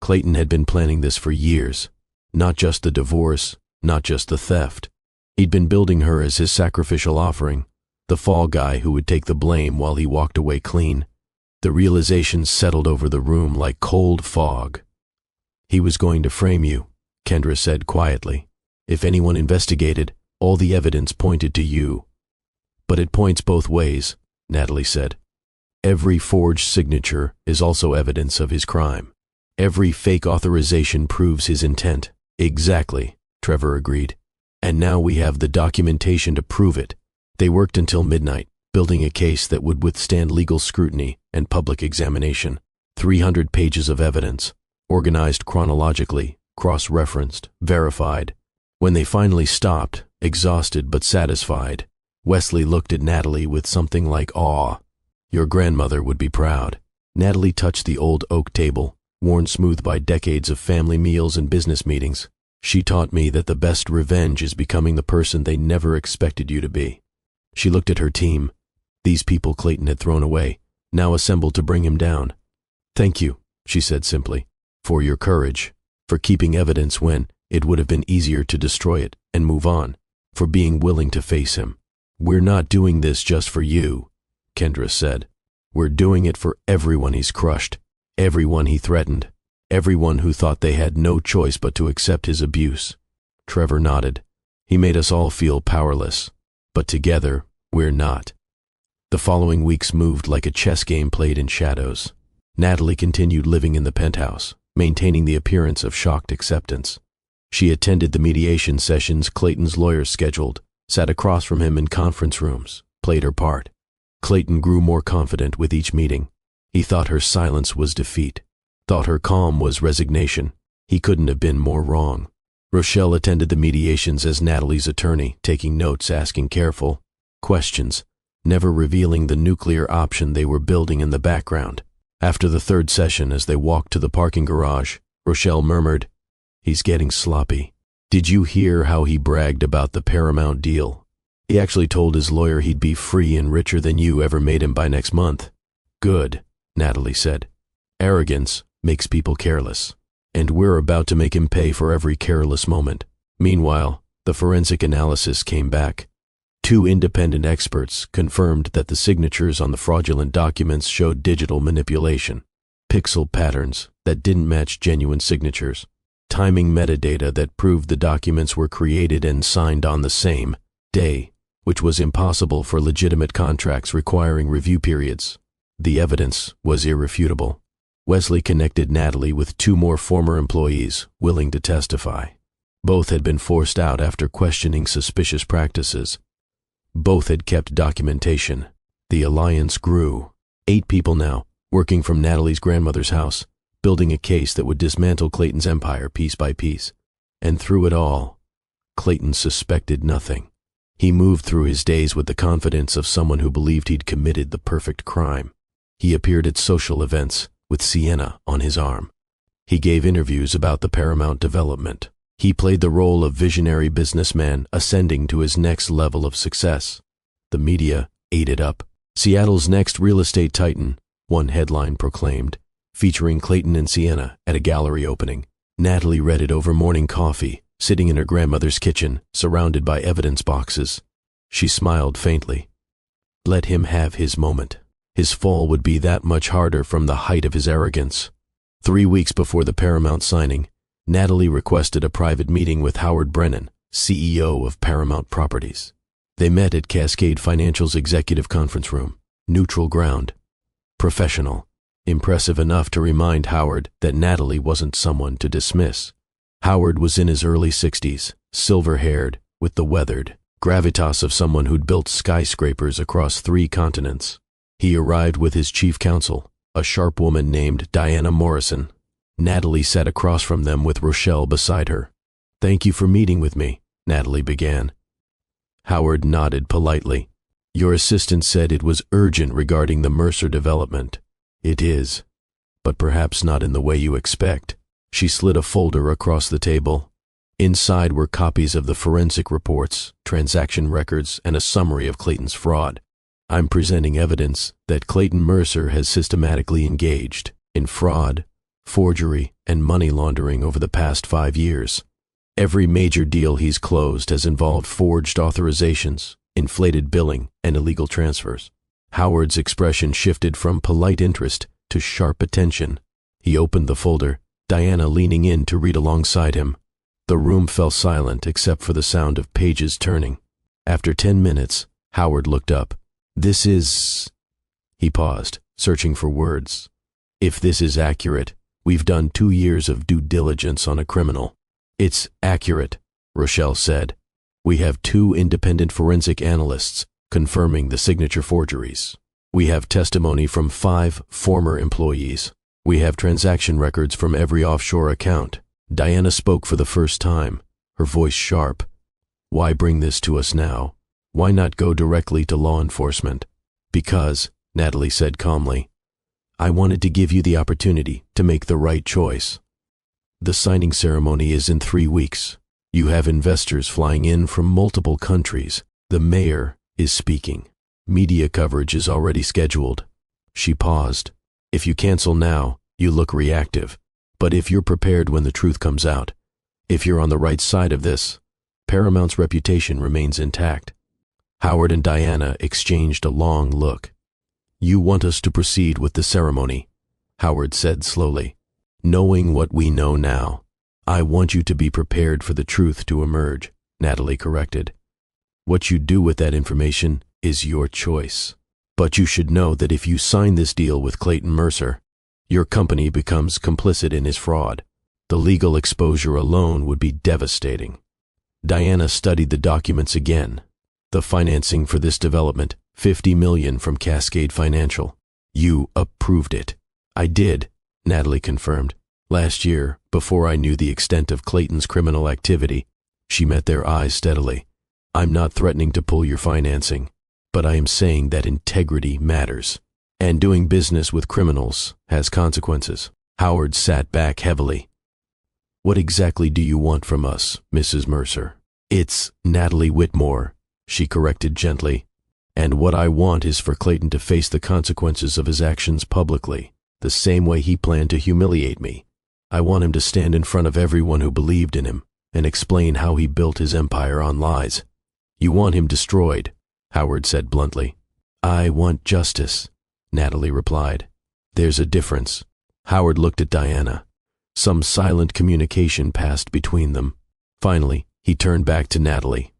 Speaker 1: Clayton had been planning this for years. Not just the divorce, not just the theft. He'd been building her as his sacrificial offering, the fall guy who would take the blame while he walked away clean. The realization settled over the room like cold fog. "He was going to frame you," Kendra said quietly. "If anyone investigated, all the evidence pointed to you." "But it points both ways," Natalie said. "Every forged signature is also evidence of his crime. Every fake authorization proves his intent." "Exactly," Trevor agreed. "And now we have the documentation to prove it." They worked until midnight, building a case that would withstand legal scrutiny and public examination. 300 pages of evidence, organized chronologically, cross-referenced, verified. When they finally stopped, exhausted but satisfied, Wesley looked at Natalie with something like awe. "Your grandmother would be proud." Natalie touched the old oak table, worn smooth by decades of family meals and business meetings. "She taught me that the best revenge is becoming the person they never expected you to be." She looked at her team. These people Clayton had thrown away, now assembled to bring him down. "Thank you," she said simply, "for your courage, for keeping evidence when it would have been easier to destroy it and move on, for being willing to face him." "We're not doing this just for you," Kendra said. "We're doing it for everyone he's crushed, everyone he threatened, everyone who thought they had no choice but to accept his abuse." Trevor nodded. "He made us all feel powerless, but together, we're not." The following weeks moved like a chess game played in shadows. Natalie continued living in the penthouse, maintaining the appearance of shocked acceptance. She attended the mediation sessions Clayton's lawyers scheduled, sat across from him in conference rooms, played her part. Clayton grew more confident with each meeting. He thought her silence was defeat, thought her calm was resignation. He couldn't have been more wrong. Rochelle attended the mediations as Natalie's attorney, taking notes, asking careful questions, never revealing the nuclear option they were building in the background. After the third session, as they walked to the parking garage, Rochelle murmured, "He's getting sloppy. Did you hear how he bragged about the Paramount deal? He actually told his lawyer he'd be free and richer than you ever made him by next month." "Good," Natalie said. "Arrogance makes people careless, and we're about to make him pay for every careless moment." Meanwhile, the forensic analysis came back. 2 independent experts confirmed that the signatures on the fraudulent documents showed digital manipulation, pixel patterns that didn't match genuine signatures, timing metadata that proved the documents were created and signed on the same day, which was impossible for legitimate contracts requiring review periods. The evidence was irrefutable. Wesley connected Natalie with 2 more former employees willing to testify. Both had been forced out after questioning suspicious practices. Both had kept documentation. The alliance grew. 8 people now, working from Natalie's grandmother's house, building a case that would dismantle Clayton's empire piece by piece. And through it all, Clayton suspected nothing. He moved through his days with the confidence of someone who believed he'd committed the perfect crime. He appeared at social events with Sienna on his arm. He gave interviews about the Paramount development. He played the role of visionary businessman ascending to his next level of success. The media ate it up. Seattle's next real estate titan, one headline proclaimed, featuring Clayton and Sienna at a gallery opening. Natalie read it over morning coffee, sitting in her grandmother's kitchen, surrounded by evidence boxes. She smiled faintly. Let him have his moment. His fall would be that much harder from the height of his arrogance. 3 weeks before the Paramount signing, Natalie requested a private meeting with Howard Brennan, CEO of Paramount Properties. They met at Cascade Financial's executive conference room. Neutral ground. Professional. Impressive enough to remind Howard that Natalie wasn't someone to dismiss. Howard was in his early 60s, silver-haired, with the weathered gravitas of someone who'd built skyscrapers across 3 continents. He arrived with his chief counsel, a sharp woman named Diana Morrison. Natalie sat across from them with Rochelle beside her. "Thank you for meeting with me," Natalie began. Howard nodded politely. "Your assistant said it was urgent regarding the Mercer development." "It is, but perhaps not in the way you expect." She slid a folder across the table. Inside were copies of the forensic reports, transaction records, and a summary of Clayton's fraud. "I'm presenting evidence that Clayton Mercer has systematically engaged in fraud, forgery, and money laundering over the past 5 years. Every major deal he's closed has involved forged authorizations, inflated billing, and illegal transfers." Howard's expression shifted from polite interest to sharp attention. He opened the folder, Diana leaning in to read alongside him. The room fell silent except for the sound of pages turning. After 10 minutes, Howard looked up. "This is—" He paused, searching for words. "If this is accurate, we've done 2 years of due diligence on a criminal." "It's accurate," Rochelle said. "We have 2 independent forensic analysts confirming the signature forgeries. We have testimony from 5 former employees. We have transaction records from every offshore account." Diana spoke for the first time, her voice sharp. "Why bring this to us now? Why not go directly to law enforcement?" "Because," Natalie said calmly, "I wanted to give you the opportunity to make the right choice. The signing ceremony is in 3 weeks. You have investors flying in from multiple countries. The mayor is speaking. Media coverage is already scheduled." She paused. "If you cancel now, you look reactive. But if you're prepared when the truth comes out, if you're on the right side of this, Paramount's reputation remains intact." Howard and Diana exchanged a long look. "You want us to proceed with the ceremony," Howard said slowly. "Knowing what we know now, I want you to be prepared for the truth to emerge," Natalie corrected. "What you do with that information is your choice. But you should know that if you sign this deal with Clayton Mercer, your company becomes complicit in his fraud. The legal exposure alone would be devastating." Diana studied the documents again. "The financing for this development, $50 million from Cascade Financial. You approved it." "I did," Natalie confirmed. "Last year, before I knew the extent of Clayton's criminal activity." She met their eyes steadily. "I'm not threatening to pull your financing, but I am saying that integrity matters. And doing business with criminals has consequences." Howard sat back heavily. "What exactly do you want from us, Mrs. Mercer?" "It's Natalie Whitmore," she corrected gently. "And what I want is for Clayton to face the consequences of his actions publicly, the same way he planned to humiliate me. I want him to stand in front of everyone who believed in him and explain how he built his empire on lies." "You want him destroyed," Howard said bluntly. "I want justice," Natalie replied. "There's a difference." Howard looked at Diana. Some silent communication passed between them. Finally, he turned back to Natalie.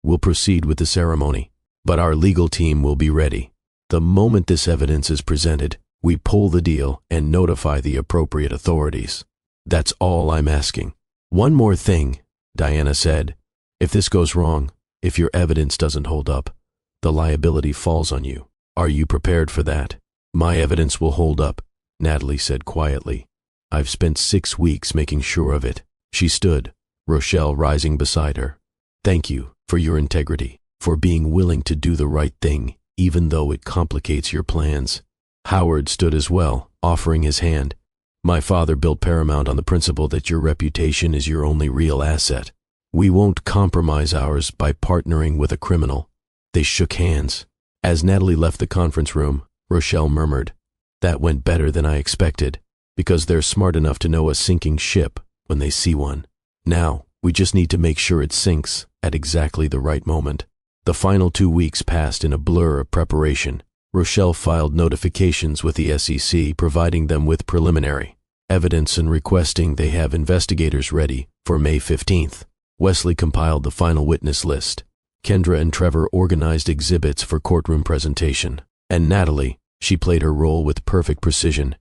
Speaker 1: "We'll proceed with the ceremony, but our legal team will be ready. The moment this evidence is presented, we pull the deal and notify the appropriate authorities. That's all I'm asking." "One more thing," Diana said. "If this goes wrong, if your evidence doesn't hold up, the liability falls on you. Are you prepared for that?" My evidence will hold up, Natalie said quietly. I've spent 6 weeks making sure of it. She stood, Rochelle rising beside her. Thank you for your integrity, for being willing to do the right thing, even though it complicates your plans. Howard stood as well, offering his hand. My father built Paramount on the principle that your reputation is your only real asset. We won't compromise ours by partnering with a criminal. They shook hands. As Natalie left the conference room, Rochelle murmured, That went better than I expected, because they're smart enough to know a sinking ship when they see one. Now, we just need to make sure it sinks at exactly the right moment. The final 2 weeks passed in a blur of preparation. Rochelle filed notifications with the SEC, providing them with preliminary evidence and requesting they have investigators ready for May 15th. Wesley compiled the final witness list. Kendra and Trevor organized exhibits for courtroom presentation. And Natalie, she played her role with perfect precision.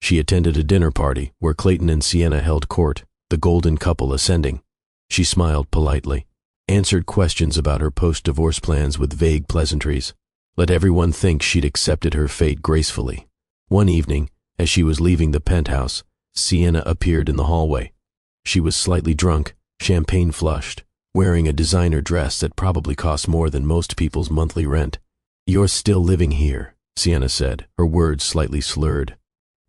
Speaker 1: She attended a dinner party where Clayton and Sienna held court, the golden couple ascending. She smiled politely, answered questions about her post-divorce plans with vague pleasantries, let everyone think she'd accepted her fate gracefully. One evening, as she was leaving the penthouse, Sienna appeared in the hallway. She was slightly drunk, champagne-flushed, wearing a designer dress that probably cost more than most people's monthly rent. You're still living here, Sienna said, her words slightly slurred.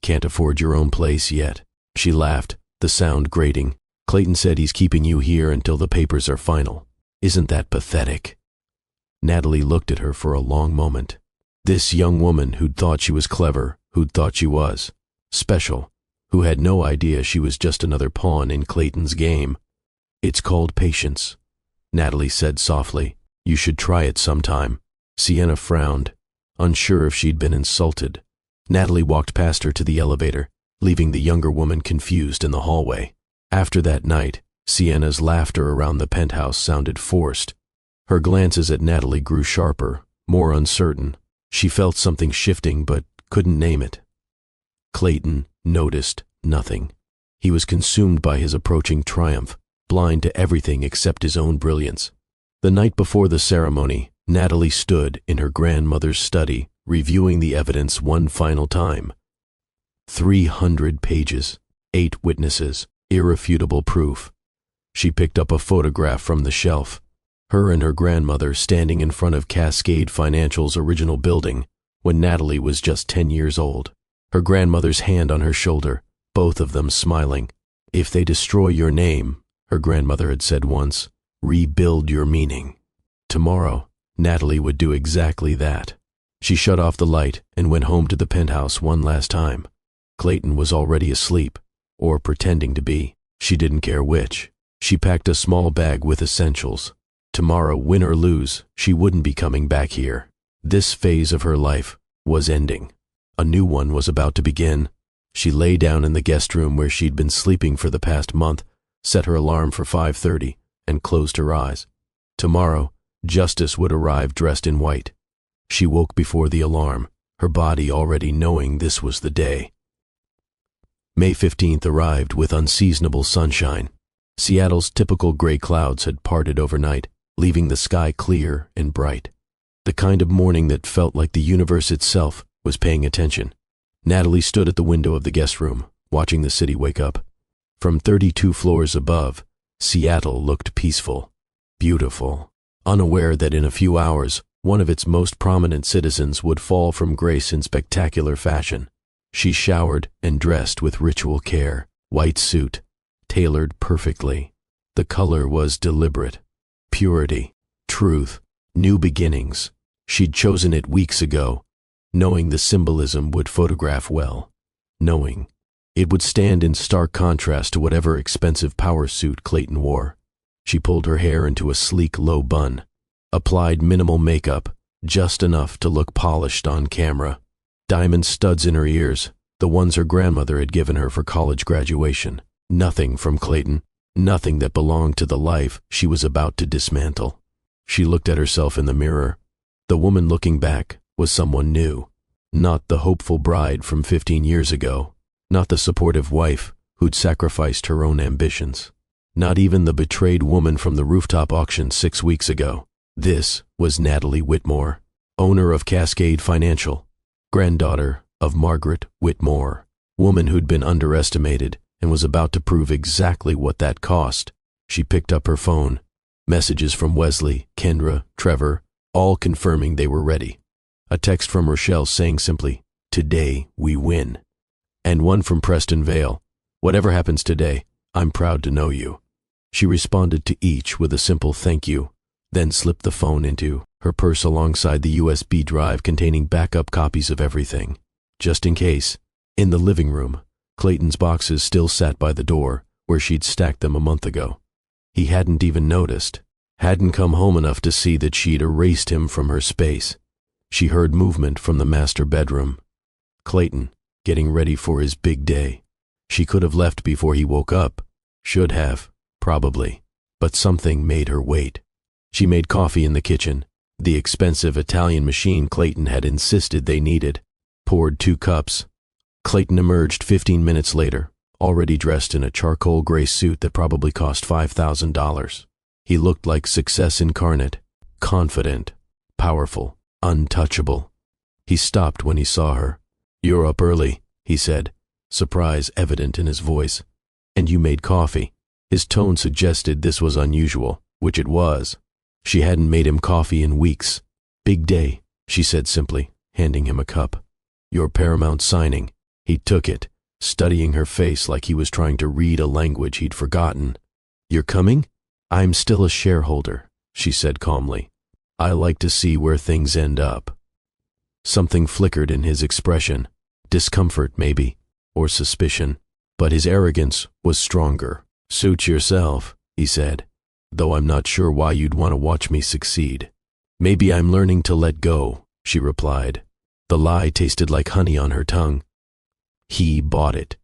Speaker 1: Can't afford your own place yet. She laughed, the sound grating. Clayton said he's keeping you here until the papers are final. Isn't that pathetic? Natalie looked at her for a long moment. This young woman who'd thought she was clever, who'd thought she was special, who had no idea she was just another pawn in Clayton's game. It's called patience, Natalie said softly. You should try it sometime. Sienna frowned, unsure if she'd been insulted. Natalie walked past her to the elevator, leaving the younger woman confused in the hallway. After that night, Sienna's laughter around the penthouse sounded forced. Her glances at Natalie grew sharper, more uncertain. She felt something shifting but couldn't name it. Clayton noticed nothing. He was consumed by his approaching triumph, blind to everything except his own brilliance. The night before the ceremony, Natalie stood in her grandmother's study, reviewing the evidence one final time. 300 pages, 8 witnesses, irrefutable proof. She picked up a photograph from the shelf. Her and her grandmother standing in front of Cascade Financial's original building when Natalie was just 10 years old. Her grandmother's hand on her shoulder, both of them smiling. If they destroy your name, her grandmother had said once, rebuild your meaning. Tomorrow, Natalie would do exactly that. She shut off the light and went home to the penthouse one last time. Clayton was already asleep, or pretending to be. She didn't care which. She packed a small bag with essentials. Tomorrow, win or lose, she wouldn't be coming back here. This phase of her life was ending. A new one was about to begin. She lay down in the guest room where she'd been sleeping for the past month, set her alarm for 5:30, and closed her eyes. Tomorrow, Justice would arrive dressed in white. She woke before the alarm, her body already knowing this was the day. May 15th arrived with unseasonable sunshine. Seattle's typical gray clouds had parted overnight, leaving the sky clear and bright. The kind of morning that felt like the universe itself was paying attention. Natalie stood at the window of the guest room, watching the city wake up. From 32 floors above, Seattle looked peaceful, beautiful, unaware that in a few hours, one of its most prominent citizens would fall from grace in spectacular fashion. She showered and dressed with ritual care, white suit, tailored perfectly. The color was deliberate. Purity, truth, new beginnings. She'd chosen it weeks ago, knowing the symbolism would photograph well, knowing it would stand in stark contrast to whatever expensive power suit Clayton wore. She pulled her hair into a sleek low bun, applied minimal makeup, just enough to look polished on camera. Diamond studs in her ears, the ones her grandmother had given her for college graduation. Nothing from Clayton, nothing that belonged to the life she was about to dismantle. She looked at herself in the mirror. The woman looking back was someone new. Not the hopeful bride from 15 years ago. Not the supportive wife who'd sacrificed her own ambitions. Not even the betrayed woman from the rooftop auction 6 weeks ago. This was Natalie Whitmore, owner of Cascade Financial, granddaughter of Margaret Whitmore, woman who'd been underestimated and was about to prove exactly what that cost. She picked up her phone. Messages from Wesley, Kendra, Trevor, all confirming they were ready. A text from Rochelle saying simply, "Today we win." And one from Preston Vale, "Whatever happens today, I'm proud to know you." She responded to each with a simple thank you, then slipped the phone into her purse alongside the USB drive containing backup copies of everything, just in case. In the living room, Clayton's boxes still sat by the door where she'd stacked them a month ago. He hadn't even noticed, hadn't come home enough to see that she'd erased him from her space. She heard movement from the master bedroom. Clayton, getting ready for his big day. She could have left before he woke up. Should have, probably. But something made her wait. She made coffee in the kitchen, the expensive Italian machine Clayton had insisted they needed. Poured 2 cups. Clayton emerged 15 minutes later, already dressed in a charcoal gray suit that probably cost $5,000. He looked like success incarnate, confident, powerful, untouchable. He stopped when he saw her. "You're up early," he said, surprise evident in his voice. "And you made coffee." His tone suggested this was unusual, which it was. She hadn't made him coffee in weeks. "Big day," she said simply, handing him a cup. "Your Paramount signing." He took it, studying her face like he was trying to read a language he'd forgotten. "You're coming?" "I'm still a shareholder," she said calmly. "I like to see where things end up." Something flickered in his expression. Discomfort, maybe, or suspicion. But his arrogance was stronger. "Suit yourself," he said, "though I'm not sure why you'd want to watch me succeed." "Maybe I'm learning to let go," she replied. The lie tasted like honey on her tongue. He bought it.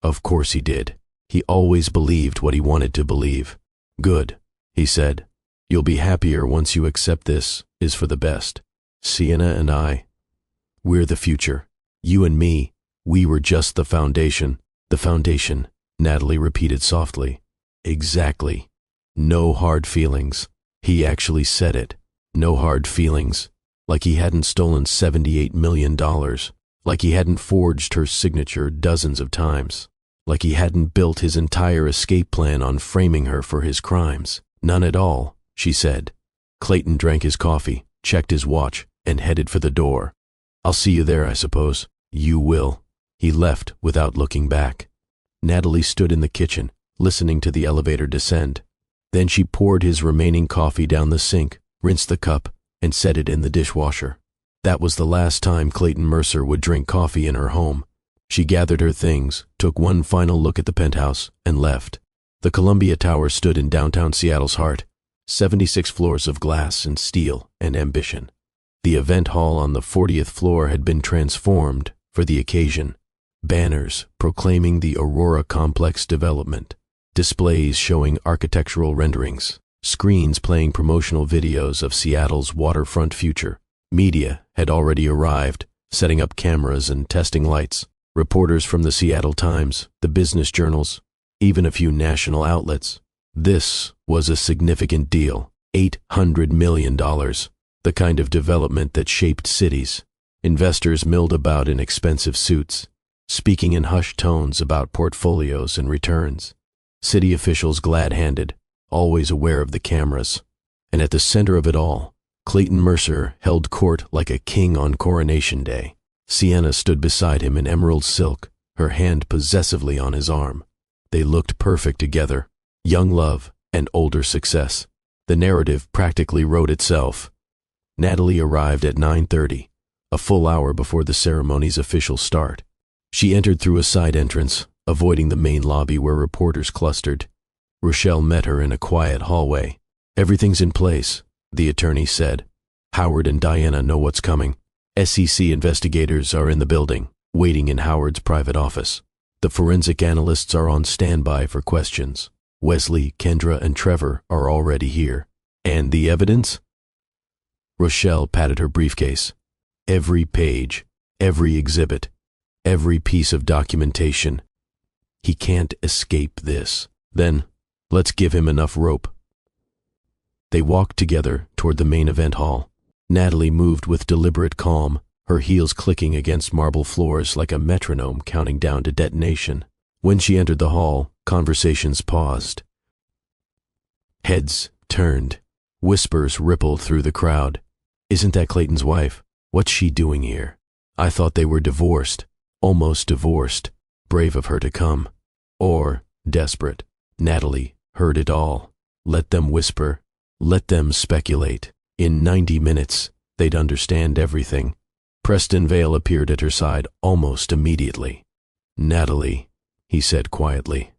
Speaker 1: Of course he did. He always believed what he wanted to believe. "Good," he said. "You'll be happier once you accept this is for the best. Sienna and I, we're the future. You and me, we were just the foundation." "The foundation," Natalie repeated softly. "Exactly. No hard feelings." He actually said it. No hard feelings. Like he hadn't stolen $78 million. Like he hadn't forged her signature dozens of times. Like he hadn't built his entire escape plan on framing her for his crimes. "None at all," she said. Clayton drank his coffee, checked his watch, and headed for the door. "I'll see you there, I suppose." "You will." He left without looking back. Natalie stood in the kitchen, listening to the elevator descend. Then she poured his remaining coffee down the sink, rinsed the cup, and set it in the dishwasher. That was the last time Clayton Mercer would drink coffee in her home. She gathered her things, took one final look at the penthouse, and left. The Columbia Tower stood in downtown Seattle's heart, 76 floors of glass and steel and ambition. The event hall on the 40th floor had been transformed for the occasion. Banners proclaiming the Aurora Complex development, displays showing architectural renderings, screens playing promotional videos of Seattle's waterfront future. Media had already arrived, setting up cameras and testing lights. Reporters from the Seattle Times, the business journals, even a few national outlets. This was a significant deal. $800 million. The kind of development that shaped cities. Investors milled about in expensive suits, speaking in hushed tones about portfolios and returns. City officials glad-handed, always aware of the cameras. And at the center of it all, Clayton Mercer held court like a king on Coronation Day. Sienna stood beside him in emerald silk, her hand possessively on his arm. They looked perfect together, young love and older success. The narrative practically wrote itself. Natalie arrived at 9:30, a full hour before the ceremony's official start. She entered through a side entrance, avoiding the main lobby where reporters clustered. Rochelle met her in a quiet hallway. "Everything's in place," the attorney said. "Howard and Diana know what's coming. SEC investigators are in the building, waiting in Howard's private office. The forensic analysts are on standby for questions. Wesley, Kendra, and Trevor are already here." "And the evidence?" Rochelle patted her briefcase. "Every page, every exhibit, every piece of documentation. He can't escape this." "Then, let's give him enough rope." They walked together toward the main event hall. Natalie moved with deliberate calm, her heels clicking against marble floors like a metronome counting down to detonation. When she entered the hall, conversations paused. Heads turned. Whispers rippled through the crowd. "Isn't that Clayton's wife? What's she doing here? I thought they were divorced. Almost divorced. Brave of her to come." Or desperate. Natalie heard it all. Let them whisper. Let them speculate. In 90 minutes, they'd understand everything. Preston Vale appeared at her side almost immediately. "Natalie," he said quietly,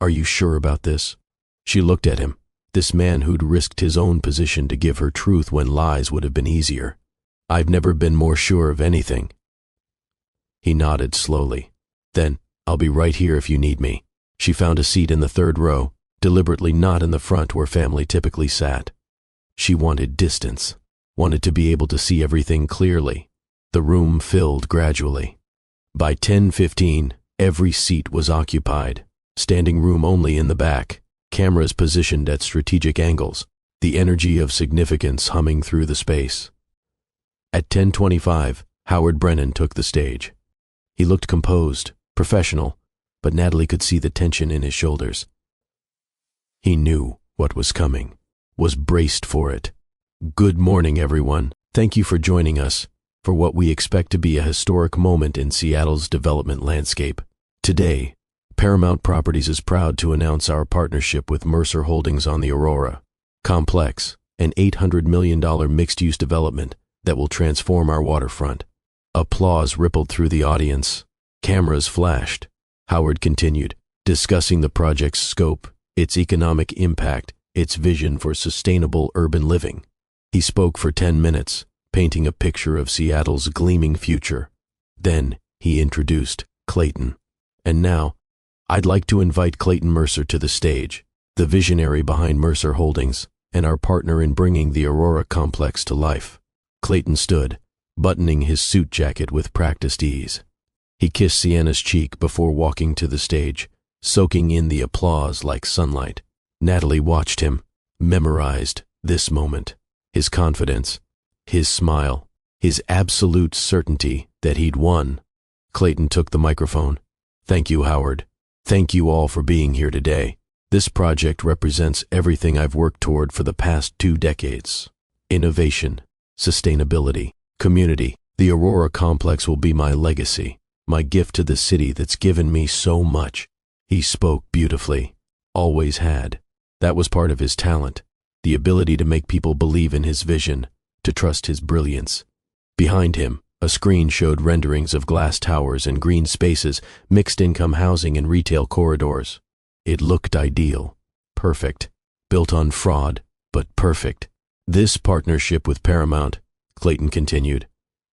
Speaker 1: "are you sure about this?" She looked at him, this man who'd risked his own position to give her truth when lies would have been easier. "I've never been more sure of anything." He nodded slowly. "Then, I'll be right here if you need me." She found a seat in the third row, deliberately not in the front where family typically sat. She wanted distance, wanted to be able to see everything clearly. The room filled gradually. By 10:15, every seat was occupied. Standing room only in the back, cameras positioned at strategic angles, the energy of significance humming through the space. At 10:25, Howard Brennan took the stage. He looked composed, professional, but Natalie could see the tension in his shoulders. He knew what was coming, was braced for it. "Good morning, everyone. Thank you for joining us for what we expect to be a historic moment in Seattle's development landscape. Today, Paramount Properties is proud to announce our partnership with Mercer Holdings on the Aurora Complex, an $800 million mixed-use development that will transform our waterfront." Applause rippled through the audience. Cameras flashed. Howard continued, discussing the project's scope, its economic impact, its vision for sustainable urban living. He spoke for 10 minutes, painting a picture of Seattle's gleaming future. Then he introduced Clayton. "And now, I'd like to invite Clayton Mercer to the stage, the visionary behind Mercer Holdings and our partner in bringing the Aurora complex to life." Clayton stood, buttoning his suit jacket with practiced ease. He kissed Sienna's cheek before walking to the stage, soaking in the applause like sunlight. Natalie watched him, memorized this moment, his confidence, his smile, his absolute certainty that he'd won. Clayton took the microphone. "Thank you, Howard. Thank you all for being here today. This project represents everything I've worked toward for the past 2 decades. Innovation, sustainability, community. The Aurora complex will be my legacy, my gift to the city that's given me so much." He spoke beautifully, always had. That was part of his talent, the ability to make people believe in his vision, to trust his brilliance. Behind him, a screen showed renderings of glass towers and green spaces, mixed-income housing and retail corridors. It looked ideal, perfect, built on fraud, but perfect. "This partnership with Paramount," Clayton continued,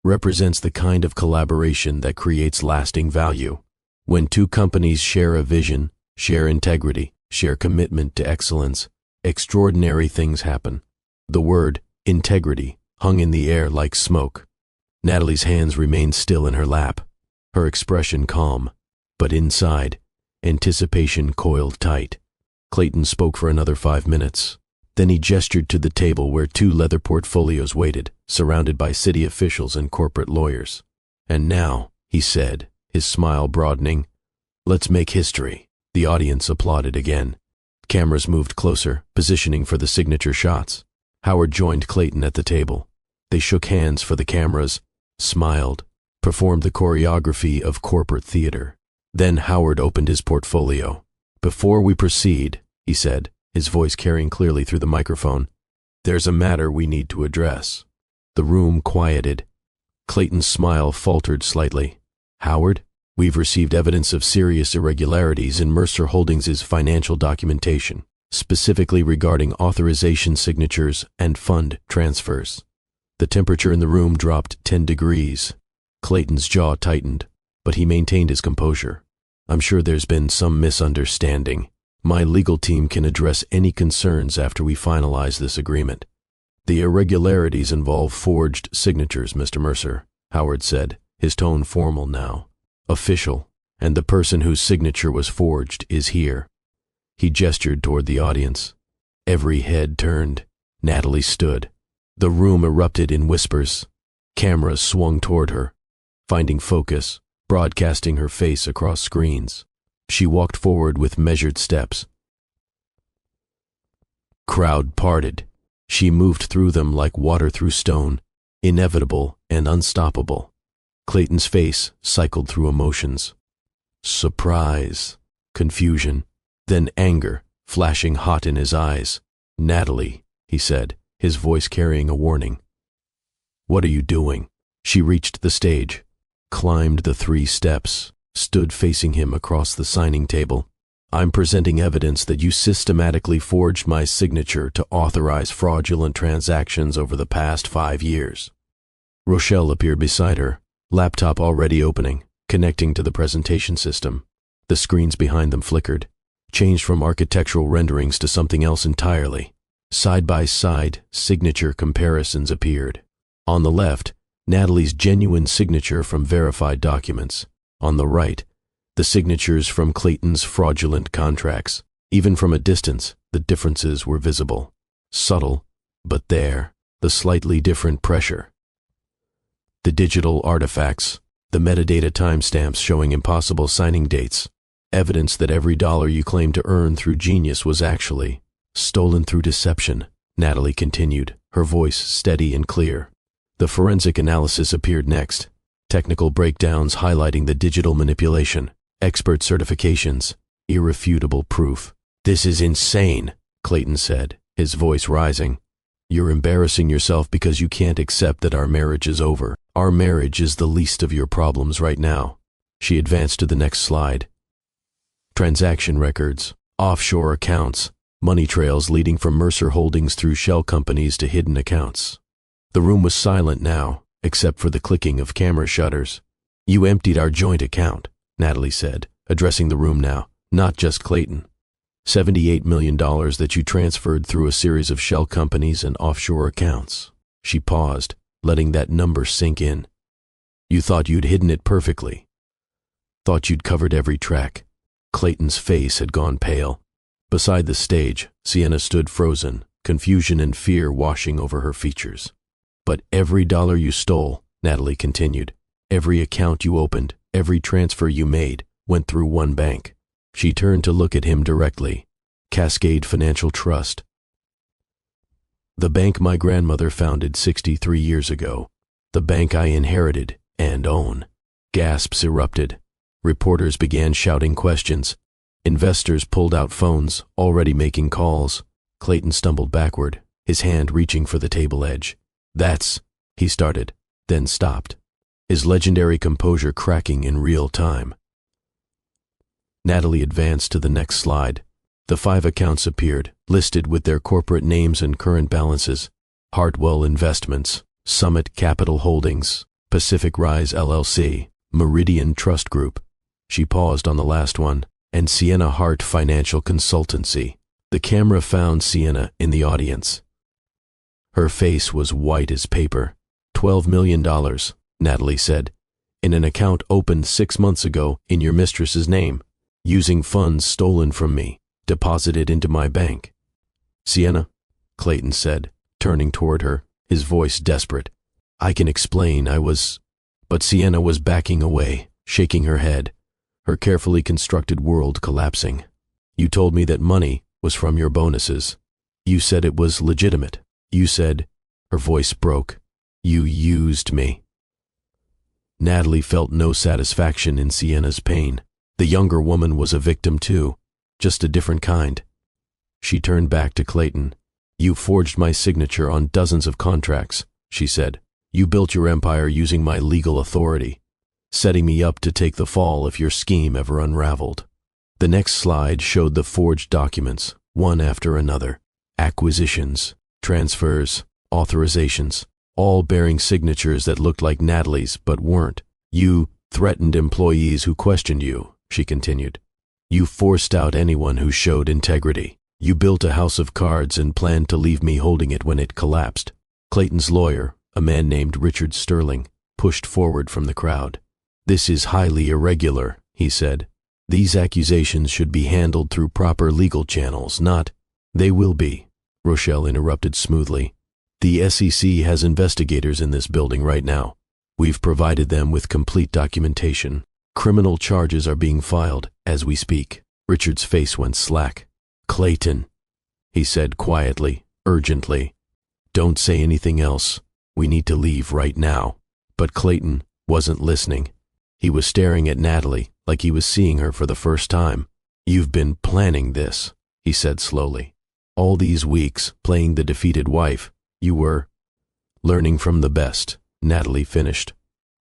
Speaker 1: "represents the kind of collaboration that creates lasting value. When 2 companies share a vision, share integrity, share commitment to excellence, extraordinary things happen." The word integrity hung in the air like smoke. Natalie's hands remained still in her lap, her expression calm, but inside, anticipation coiled tight. Clayton spoke for another 5 minutes. Then he gestured to the table where 2 leather portfolios waited, surrounded by city officials and corporate lawyers. "And now," he said, his smile broadening, "let's make history." The audience applauded again. Cameras moved closer, positioning for the signature shots. Howard joined Clayton at the table. They shook hands for the cameras, smiled, performed the choreography of corporate theater. Then Howard opened his portfolio. "Before we proceed," he said, his voice carrying clearly through the microphone, "there's a matter we need to address." The room quieted. Clayton's smile faltered slightly. "Howard, we've received evidence of serious irregularities in Mercer Holdings' financial documentation, specifically regarding authorization signatures and fund transfers." The temperature in the room dropped 10 degrees. Clayton's jaw tightened, but he maintained his composure. "I'm sure there's been some misunderstanding. My legal team can address any concerns after we finalize this agreement." "The irregularities involve forged signatures, Mr. Mercer," Howard said, his tone formal now. "Official, and the person whose signature was forged is here." He gestured toward the audience. Every head turned. Natalie stood. The room erupted in whispers. Cameras swung toward her, finding focus, broadcasting her face across screens. She walked forward with measured steps. Crowd parted. She moved through them like water through stone, inevitable and unstoppable. Clayton's face cycled through emotions. Surprise, confusion, then anger, flashing hot in his eyes. "Natalie," he said, his voice carrying a warning. "What are you doing?" She reached the stage, climbed the 3 steps, stood facing him across the signing table. "I'm presenting evidence that you systematically forged my signature to authorize fraudulent transactions over the past 5 years. Rochelle appeared beside her, laptop already opening, connecting to the presentation system. The screens behind them flickered, changed from architectural renderings to something else entirely. Side by side, signature comparisons appeared. On the left, Natalie's genuine signature from verified documents. On the right, the signatures from Clayton's fraudulent contracts. Even from a distance, the differences were visible. Subtle, but there, the slightly different pressure. The digital artifacts, the metadata timestamps showing impossible signing dates, evidence that every dollar you claimed to earn through genius was actually stolen through deception, Natalie continued, her voice steady and clear. The forensic analysis appeared next, technical breakdowns highlighting the digital manipulation, expert certifications, irrefutable proof. "This is insane," Clayton said, his voice rising. "You're embarrassing yourself because you can't accept that our marriage is over. Our marriage is the least of your problems right now." She advanced to the next slide. Transaction records, offshore accounts, money trails leading from Mercer Holdings through shell companies to hidden accounts. The room was silent now, except for the clicking of camera shutters. "You emptied our joint account," Natalie said, addressing the room now, not just Clayton. $78 million that you transferred through a series of shell companies and offshore accounts. She paused, letting that number sink in. "You thought you'd hidden it perfectly. Thought you'd covered every track." Clayton's face had gone pale. Beside the stage, Sienna stood frozen, confusion and fear washing over her features. "But every dollar you stole," Natalie continued, "every account you opened, every transfer you made, went through one bank." She turned to look at him directly. "Cascade Financial Trust. The bank my grandmother founded 63 years ago. The bank I inherited and own." Gasps erupted. Reporters began shouting questions. Investors pulled out phones, already making calls. Clayton stumbled backward, his hand reaching for the table edge. "That's," he started, then stopped, his legendary composure cracking in real time. Natalie advanced to the next slide. The 5 accounts appeared, listed with their corporate names and current balances. Hartwell Investments, Summit Capital Holdings, Pacific Rise LLC, Meridian Trust Group. She paused on the last one, and Sienna Hart Financial Consultancy. The camera found Sienna in the audience. Her face was white as paper. $12 million, Natalie said, in an account opened 6 months ago in your mistress's name, using funds stolen from me, deposited into my bank. "Sienna," Clayton said, turning toward her, his voice desperate. "I can explain, But Sienna was backing away, shaking her head, her carefully constructed world collapsing. "You told me that money was from your bonuses. You said it was legitimate. You said," her voice broke, "you used me." Natalie felt no satisfaction in Sienna's pain. The younger woman was a victim too, just a different kind. She turned back to Clayton. "You forged my signature on dozens of contracts," she said. "You built your empire using my legal authority, setting me up to take the fall if your scheme ever unraveled." The next slide showed the forged documents, one after another. Acquisitions, transfers, authorizations, all bearing signatures that looked like Natalie's but weren't. "You threatened employees who questioned you," she continued. "You forced out anyone who showed integrity. You built a house of cards and planned to leave me holding it when it collapsed." Clayton's lawyer, a man named Richard Sterling, pushed forward from the crowd. "This is highly irregular," he said. "These accusations should be handled through proper legal channels, not—" "They will be," Rochelle interrupted smoothly. The SEC has investigators in this building right now. We've provided them with complete documentation. Criminal charges are being filed as we speak. Richard's face went slack. Clayton, he said quietly, urgently. Don't say anything else. We need to leave right now. But Clayton wasn't listening. He was staring at Natalie like he was seeing her for the first time. You've been planning this, he said slowly. All these weeks, playing the defeated wife, you were learning from the best, Natalie finished.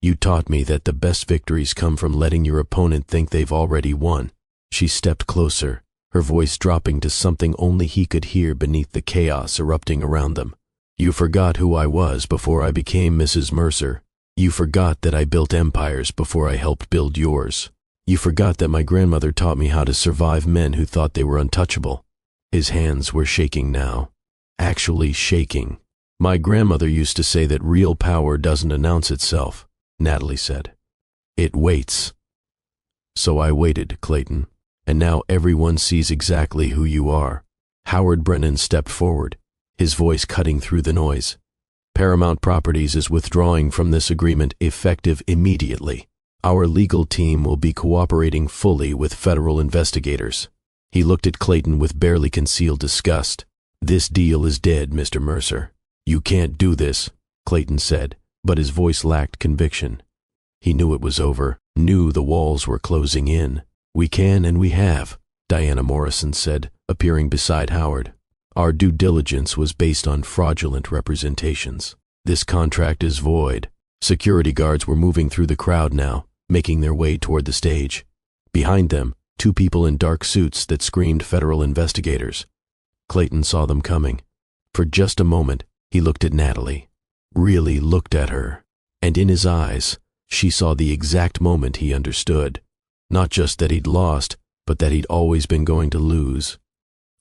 Speaker 1: You taught me that the best victories come from letting your opponent think they've already won. She stepped closer, her voice dropping to something only he could hear beneath the chaos erupting around them. You forgot who I was before I became Mrs. Mercer. You forgot that I built empires before I helped build yours. You forgot that my grandmother taught me how to survive men who thought they were untouchable. His hands were shaking now. Actually shaking. My grandmother used to say that real power doesn't announce itself, Natalie said. It waits. So I waited, Clayton, and now everyone sees exactly who you are. Howard Brennan stepped forward, his voice cutting through the noise. Paramount Properties is withdrawing from this agreement effective immediately. Our legal team will be cooperating fully with federal investigators. He looked at Clayton with barely concealed disgust. This deal is dead, Mr. Mercer. You can't do this, Clayton said, but his voice lacked conviction. He knew it was over, knew the walls were closing in. We can and we have, Diana Morrison said, appearing beside Howard. Our due diligence was based on fraudulent representations. This contract is void. Security guards were moving through the crowd now, making their way toward the stage. Behind them, two people in dark suits that screamed federal investigators. Clayton saw them coming. For just a moment, he looked at Natalie. Really looked at her. And in his eyes, she saw the exact moment he understood. Not just that he'd lost, but that he'd always been going to lose.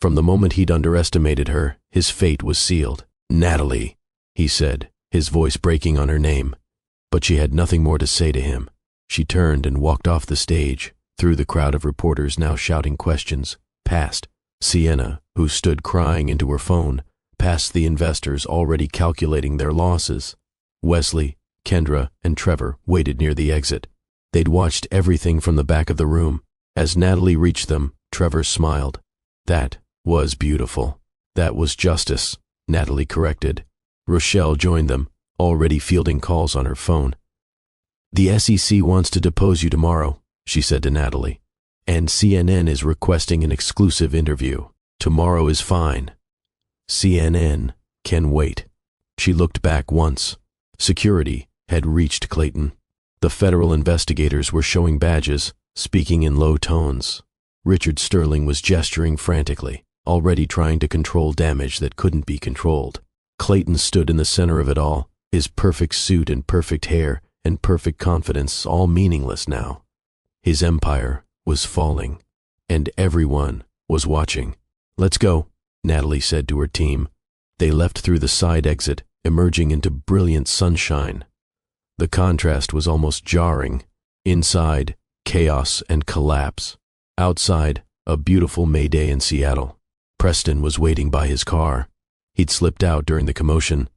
Speaker 1: From the moment he'd underestimated her, his fate was sealed. Natalie, he said, his voice breaking on her name. But she had nothing more to say to him. She turned and walked off the stage, through the crowd of reporters now shouting questions, past Sienna, who stood crying into her phone, past the investors already calculating their losses. Wesley, Kendra, and Trevor waited near the exit. They'd watched everything from the back of the room. As Natalie reached them, Trevor smiled. That was beautiful. That was justice, Natalie corrected. Rochelle joined them, already fielding calls on her phone. The SEC wants to depose you tomorrow, she said to Natalie. And CNN is requesting an exclusive interview. Tomorrow is fine. CNN can wait. She looked back once. Security had reached Clayton. The federal investigators were showing badges, speaking in low tones. Richard Sterling was gesturing frantically, already trying to control damage that couldn't be controlled. Clayton stood in the center of it all, his perfect suit and perfect hair and perfect confidence all meaningless now. His empire was falling, and everyone was watching. Let's go, Natalie said to her team. They left through the side exit, emerging into brilliant sunshine. The contrast was almost jarring. Inside, chaos and collapse. Outside, a beautiful May day in Seattle. Preston was waiting by his car. He'd slipped out during the commotion.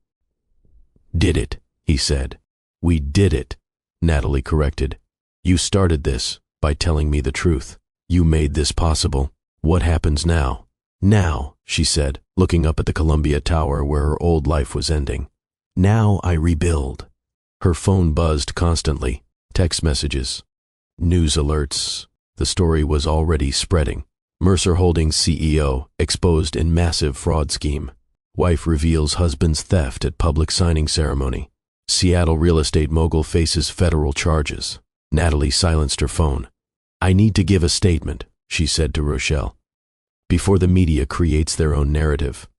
Speaker 1: Did it, he said. We did it, Natalie corrected. You started this by telling me the truth. You made this possible. What happens now? Now, she said, looking up at the Columbia Tower where her old life was ending. Now I rebuild. Her phone buzzed constantly. Text messages. News alerts. The story was already spreading. Mercer Holdings CEO exposed in massive fraud scheme. Wife reveals husband's theft at public signing ceremony. Seattle real estate mogul faces federal charges. Natalie silenced her phone. I need to give a statement, she said to Rochelle, before the media creates their own narrative.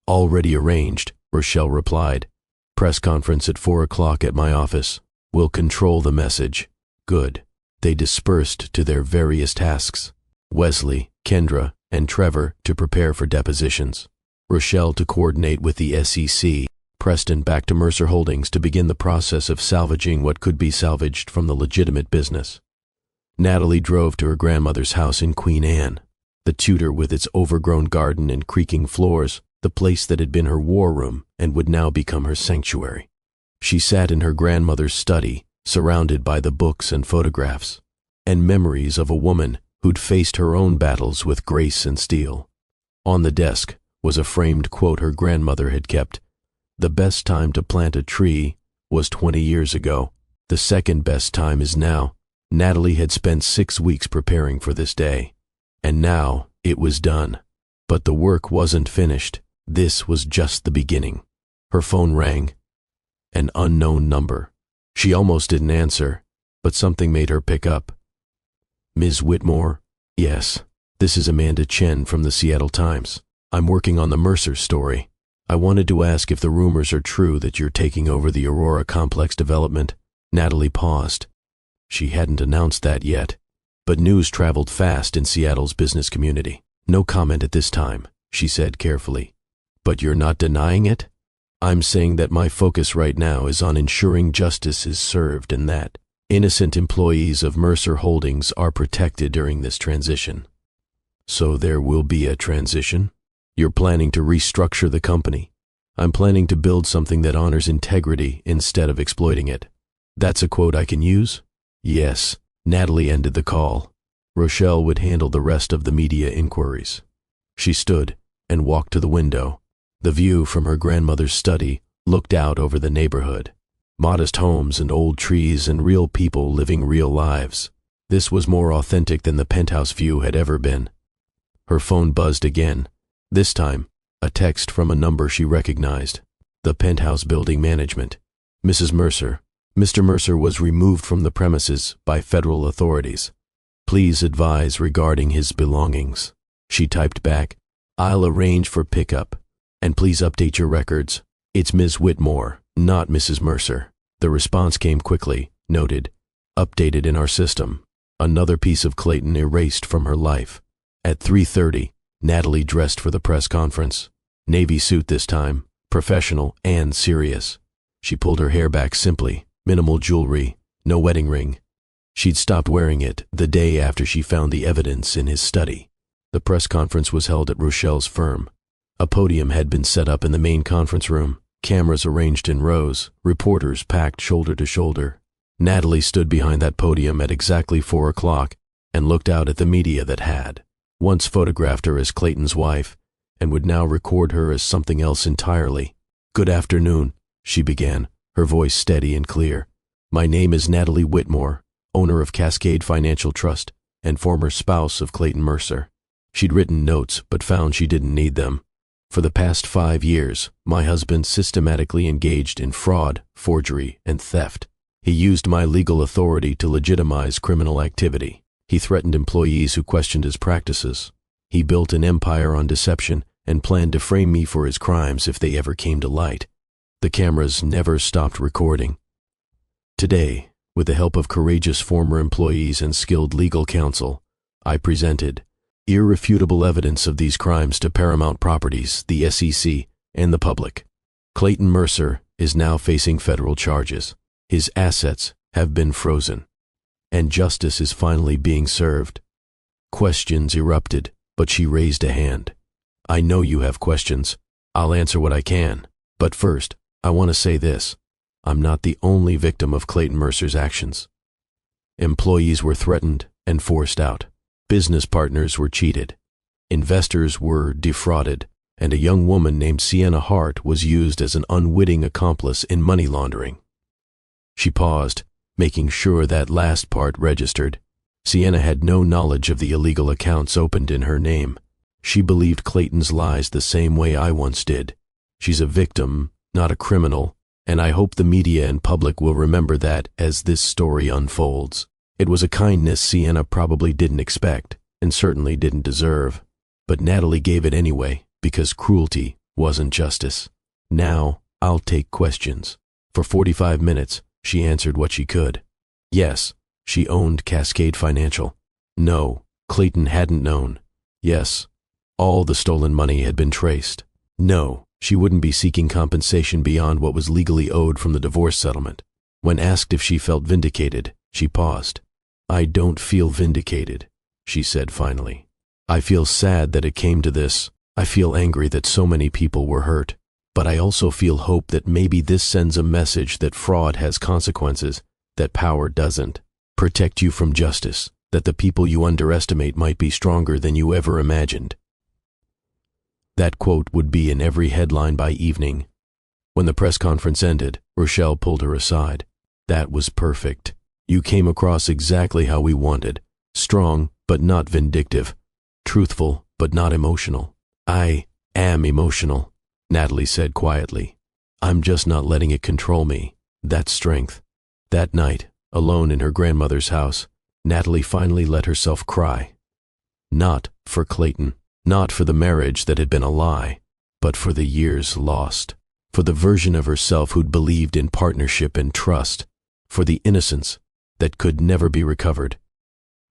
Speaker 1: Already arranged, Rochelle replied. Press conference at 4 o'clock at my office. We'll control the message. Good. They dispersed to their various tasks. Wesley, Kendra, and Trevor to prepare for depositions. Rochelle to coordinate with the SEC. Preston back to Mercer Holdings to begin the process of salvaging what could be salvaged from the legitimate business. Natalie drove to her grandmother's house in Queen Anne. The Tudor with its overgrown garden and creaking floors, the place that had been her war room and would now become her sanctuary. She sat in her grandmother's study, surrounded by the books and photographs, and memories of a woman who'd faced her own battles with grace and steel. On the desk was a framed quote her grandmother had kept. "The best time to plant a tree was 20 years ago. The second best time is now." Natalie had spent 6 weeks preparing for this day, and now it was done. But the work wasn't finished. This was just the beginning. Her phone rang. An unknown number. She almost didn't answer, but something made her pick up. "Ms. Whitmore?" "Yes, this is Amanda Chen from the Seattle Times. I'm working on the Mercer story. I wanted to ask if the rumors are true that you're taking over the Aurora Complex development." Natalie paused. She hadn't announced that yet, but news traveled fast in Seattle's business community. "No comment at this time," she said carefully. "But you're not denying it?" "I'm saying that my focus right now is on ensuring justice is served and that innocent employees of Mercer Holdings are protected during this transition." "So there will be a transition? You're planning to restructure the company?" "I'm planning to build something that honors integrity instead of exploiting it." "That's a quote I can use?" "Yes." Natalie ended the call. Rochelle would handle the rest of the media inquiries. She stood and walked to the window. The view from her grandmother's study looked out over the neighborhood. Modest homes and old trees and real people living real lives. This was more authentic than the penthouse view had ever been. Her phone buzzed again. This time, a text from a number she recognized. The penthouse building management. "Mrs. Mercer. Mr. Mercer was removed from the premises by federal authorities. Please advise regarding his belongings." She typed back, "I'll arrange for pickup. And please update your records. It's Ms. Whitmore, not Mrs. Mercer." The response came quickly, noted, "Updated in our system." Another piece of Clayton erased from her life. At 3:30, Natalie dressed for the press conference. Navy suit this time, professional and serious. She pulled her hair back simply, minimal jewelry, no wedding ring. She'd stopped wearing it the day after she found the evidence in his study. The press conference was held at Rochelle's firm. A podium had been set up in the main conference room, cameras arranged in rows, reporters packed shoulder to shoulder. Natalie stood behind that podium at exactly 4 o'clock and looked out at the media that had once photographed her as Clayton's wife and would now record her as something else entirely. "Good afternoon," she began, her voice steady and clear. "My name is Natalie Whitmore, owner of Cascade Financial Trust and former spouse of Clayton Mercer." She'd written notes but found she didn't need them. "For the past 5 years, my husband systematically engaged in fraud, forgery, and theft. He used my legal authority to legitimize criminal activity. He threatened employees who questioned his practices. He built an empire on deception and planned to frame me for his crimes if they ever came to light." The cameras never stopped recording. "Today, with the help of courageous former employees and skilled legal counsel, I presented irrefutable evidence of these crimes to Paramount Properties, the SEC, and the public. Clayton Mercer is now facing federal charges. His assets have been frozen, and justice is finally being served." Questions erupted, but she raised a hand. "I know you have questions. I'll answer what I can. But first, I want to say this. I'm not the only victim of Clayton Mercer's actions. Employees were threatened and forced out. Business partners were cheated. Investors were defrauded, and a young woman named Sienna Hart was used as an unwitting accomplice in money laundering." She paused, making sure that last part registered. Sienna had no knowledge of the illegal accounts opened in her name. She believed Clayton's lies the same way I once did. She's a victim, not a criminal, and I hope the media and public will remember that as this story unfolds. It was a kindness Sienna probably didn't expect, and certainly didn't deserve. But Natalie gave it anyway, because cruelty wasn't justice. Now, I'll take questions. For 45 minutes, she answered what she could. Yes, she owned Cascade Financial. No, Clayton hadn't known. Yes, all the stolen money had been traced. No, she wouldn't be seeking compensation beyond what was legally owed from the divorce settlement. When asked if she felt vindicated, she paused. "I don't feel vindicated," she said finally. "I feel sad that it came to this, I feel angry that so many people were hurt, but I also feel hope that maybe this sends a message that fraud has consequences, that power doesn't. Protect you from justice, that the people you underestimate might be stronger than you ever imagined. That quote would be in every headline by evening. When the press conference ended, Rochelle pulled her aside. That was perfect. You came across exactly how we wanted. Strong, but not vindictive. Truthful, but not emotional. I am emotional, Natalie said quietly. I'm just not letting it control me. That's strength. That night, alone in her grandmother's house, Natalie finally let herself cry. Not for Clayton, not for the marriage that had been a lie, but for the years lost, for the version of herself who'd believed in partnership and trust, for the innocence that could never be recovered.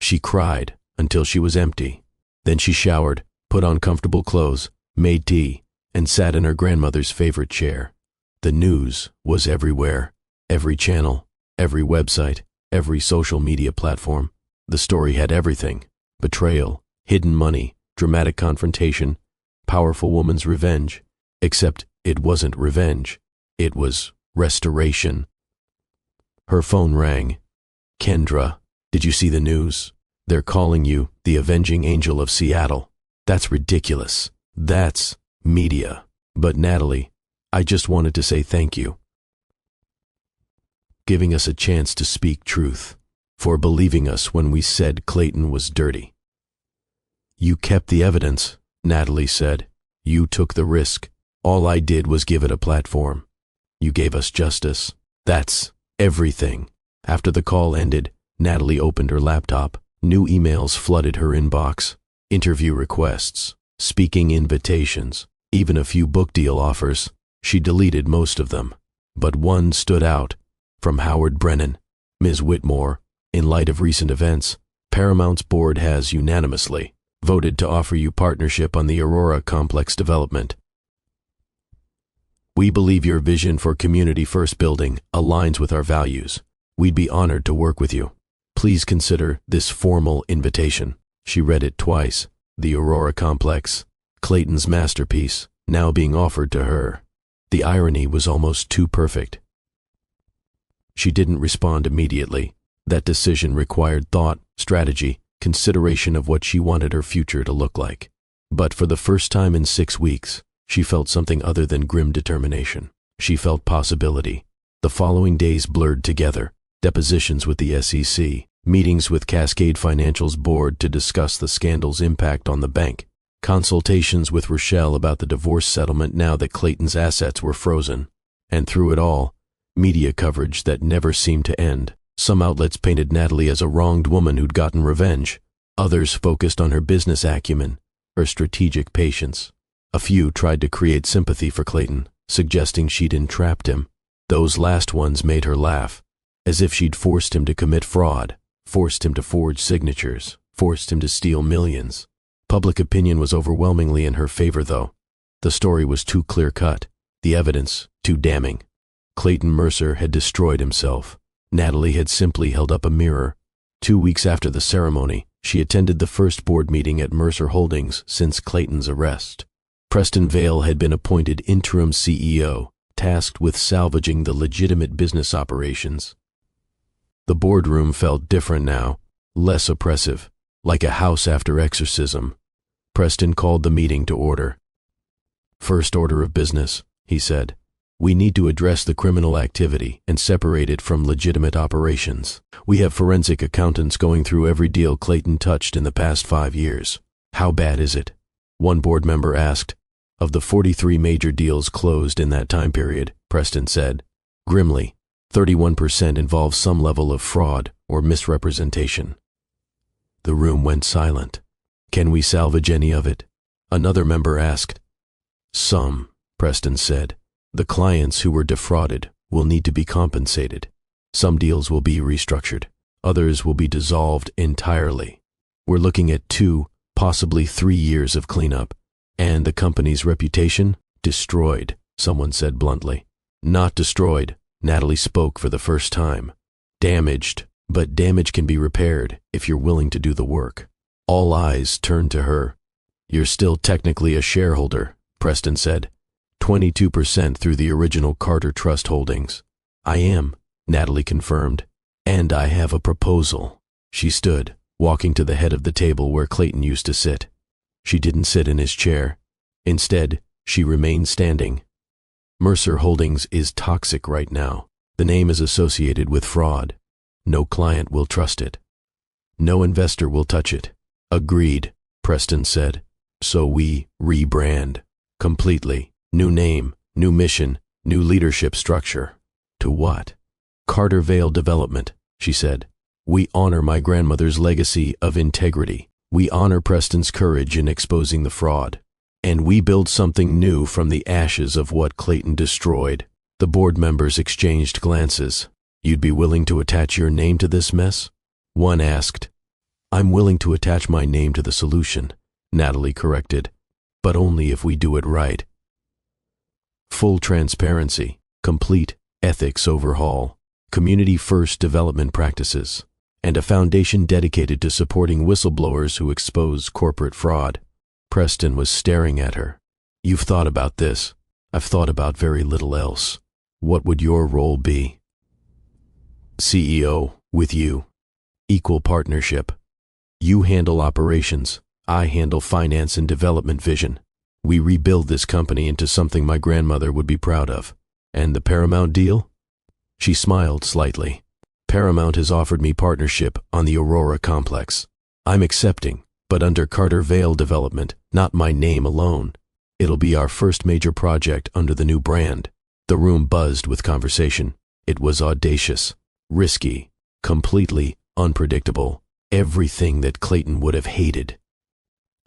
Speaker 1: She cried until she was empty. Then she showered, put on comfortable clothes, made tea, and sat in her grandmother's favorite chair. The news was everywhere, every channel, every website, every social media platform. The story had everything: betrayal, hidden money, dramatic confrontation, powerful woman's revenge. Except it wasn't revenge. It was restoration. Her phone rang. Kendra, did you see the news? They're calling you the Avenging Angel of Seattle. That's ridiculous. That's media. But Natalie, I just wanted to say thank you. Giving us a chance to speak truth. For believing us when we said Clayton was dirty. You kept the evidence, Natalie said. You took the risk. All I did was give it a platform. You gave us justice. That's everything. After the call ended, Natalie opened her laptop. New emails flooded her inbox. Interview requests, speaking invitations, even a few book deal offers. She deleted most of them. But one stood out. From Howard Brennan. Ms. Whitmore, in light of recent events, Paramount's board has unanimously voted to offer you partnership on the Aurora complex development. We believe your vision for community-first building aligns with our values. We'd be honored to work with you. Please consider this formal invitation. She read it twice. The Aurora complex, Clayton's masterpiece, now being offered to her. The irony was almost too perfect. She didn't respond immediately. That decision required thought, strategy, consideration of what she wanted her future to look like. But for the first time in 6 weeks, she felt something other than grim determination. She felt possibility. The following days blurred together. Depositions with the SEC, meetings with Cascade Financial's board to discuss the scandal's impact on the bank, consultations with Rochelle about the divorce settlement now that Clayton's assets were frozen. And through it all, media coverage that never seemed to end. Some outlets painted Natalie as a wronged woman who'd gotten revenge. Others focused on her business acumen, her strategic patience. A few tried to create sympathy for Clayton, suggesting she'd entrapped him. Those last ones made her laugh, as if she'd forced him to commit fraud, forced him to forge signatures, forced him to steal millions. Public opinion was overwhelmingly in her favor, though. The story was too clear-cut, the evidence too damning. Clayton Mercer had destroyed himself. Natalie had simply held up a mirror. 2 weeks after the ceremony, she attended the first board meeting at Mercer Holdings since Clayton's arrest. Preston Vale had been appointed interim CEO, tasked with salvaging the legitimate business operations. The boardroom felt different now, less oppressive, like a house after exorcism. Preston called the meeting to order. First order of business, he said. We need to address the criminal activity and separate it from legitimate operations. We have forensic accountants going through every deal Clayton touched in the past 5 years. How bad is it? One board member asked. Of the 43 major deals closed in that time period, Preston said, grimly, 31% involved some level of fraud or misrepresentation. The room went silent. Can we salvage any of it? Another member asked. Some, Preston said. The clients who were defrauded will need to be compensated. Some deals will be restructured. Others will be dissolved entirely. We're looking at 2, possibly 3 years of cleanup. And the company's reputation? Destroyed, someone said bluntly. Not destroyed, Natalie spoke for the first time. Damaged, but damage can be repaired if you're willing to do the work. All eyes turned to her. You're still technically a shareholder, Preston said. 22% through the original Carter Trust holdings. I am, Natalie confirmed. And I have a proposal. She stood, walking to the head of the table where Clayton used to sit. She didn't sit in his chair. Instead, she remained standing. Mercer Holdings is toxic right now. The name is associated with fraud. No client will trust it. No investor will touch it. Agreed, Preston said. So we rebrand. Completely. New name, new mission, new leadership structure. To what? Carter Vale Development, she said. We honor my grandmother's legacy of integrity. We honor Preston's courage in exposing the fraud. And we build something new from the ashes of what Clayton destroyed. The board members exchanged glances. You'd be willing to attach your name to this mess? One asked. I'm willing to attach my name to the solution, Natalie corrected, but only if we do it right. Full transparency, complete ethics overhaul, community-first development practices, and a foundation dedicated to supporting whistleblowers who expose corporate fraud. Preston was staring at her. You've thought about this. I've thought about very little else. What would your role be? CEO, with you. Equal partnership. You handle operations. I handle finance and development vision. We rebuild this company into something my grandmother would be proud of. And the Paramount deal? She smiled slightly. Paramount has offered me partnership on the Aurora complex. I'm accepting, but under Carter Vale Development, not my name alone. It'll be our first major project under the new brand. The room buzzed with conversation. It was audacious, risky, completely unpredictable. Everything that Clayton would have hated.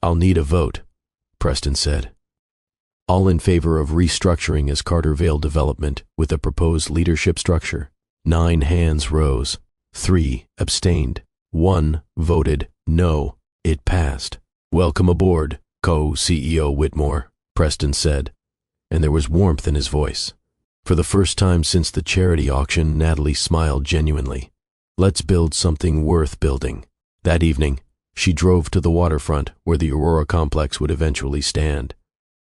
Speaker 1: I'll need a vote, Preston said. All in favor of restructuring as Carter Vale Development with a proposed leadership structure. 9 hands rose. 3 abstained. 1 voted no. It passed. Welcome aboard, co-CEO Whitmore, Preston said, and there was warmth in his voice. For the first time since the charity auction, Natalie smiled genuinely. Let's build something worth building. That evening, she drove to the waterfront where the Aurora complex would eventually stand.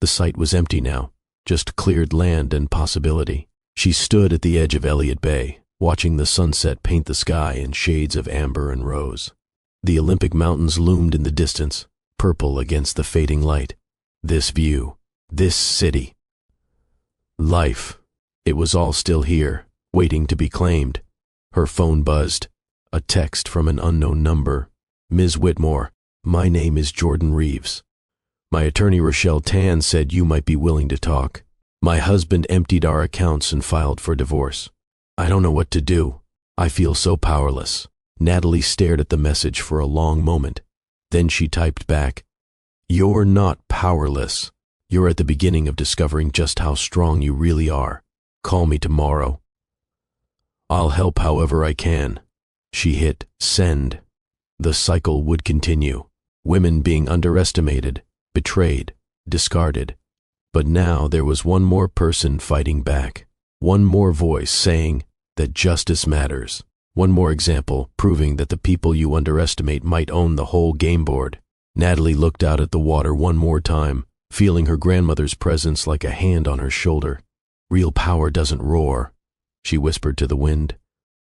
Speaker 1: The site was empty now, just cleared land and possibility. She stood at the edge of Elliott Bay, watching the sunset paint the sky in shades of amber and rose. The Olympic Mountains loomed in the distance, purple against the fading light. This view, this city. Life. It was all still here, waiting to be claimed. Her phone buzzed. A text from an unknown number. Ms. Whitmore, my name is Jordan Reeves. My attorney Rochelle Tan said you might be willing to talk. My husband emptied our accounts and filed for divorce. I don't know what to do. I feel so powerless. Natalie stared at the message for a long moment. Then she typed back, You're not powerless. You're at the beginning of discovering just how strong you really are. Call me tomorrow. I'll help however I can. She hit send. The cycle would continue. Women being underestimated, betrayed, discarded. But now there was one more person fighting back. One more voice saying that justice matters. One more example proving that the people you underestimate might own the whole game board. Natalie looked out at the water one more time, feeling her grandmother's presence like a hand on her shoulder. Real power doesn't roar, she whispered to the wind.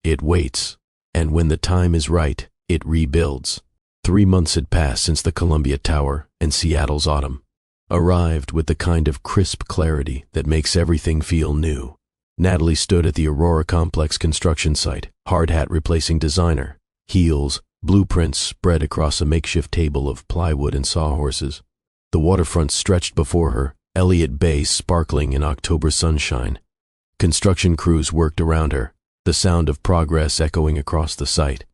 Speaker 1: It waits, and when the time is right, it rebuilds. 3 months had passed since the Columbia Tower and Seattle's autumn arrived with the kind of crisp clarity that makes everything feel new. Natalie stood at the Aurora Complex construction site, hard hat replacing designer, heels, blueprints spread across a makeshift table of plywood and sawhorses. The waterfront stretched before her, Elliott Bay sparkling in October sunshine. Construction crews worked around her, the sound of progress echoing across the site.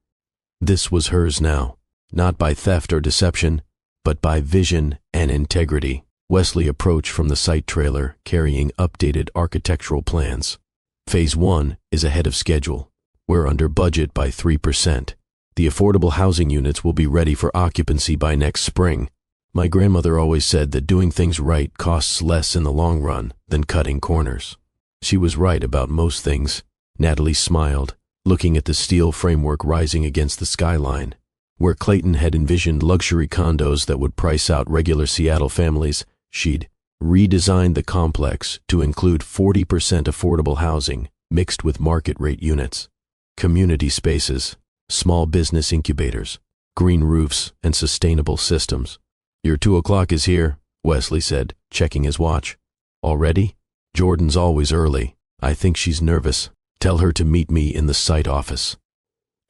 Speaker 1: This was hers now, not by theft or deception, but by vision and integrity. Wesley approached from the site trailer, carrying updated architectural plans. Phase 1 is ahead of schedule. We're under budget by 3%. The affordable housing units will be ready for occupancy by next spring. My grandmother always said that doing things right costs less in the long run than cutting corners. She was right about most things. Natalie smiled, looking at the steel framework rising against the skyline. Where Clayton had envisioned luxury condos that would price out regular Seattle families, she'd redesigned the complex to include 40% affordable housing mixed with market-rate units, community spaces, small business incubators, green roofs, and sustainable systems. "Your 2 o'clock is here," Wesley said, checking his watch. "Already? Jordan's always early. I think she's nervous. Tell her to meet me in the site office."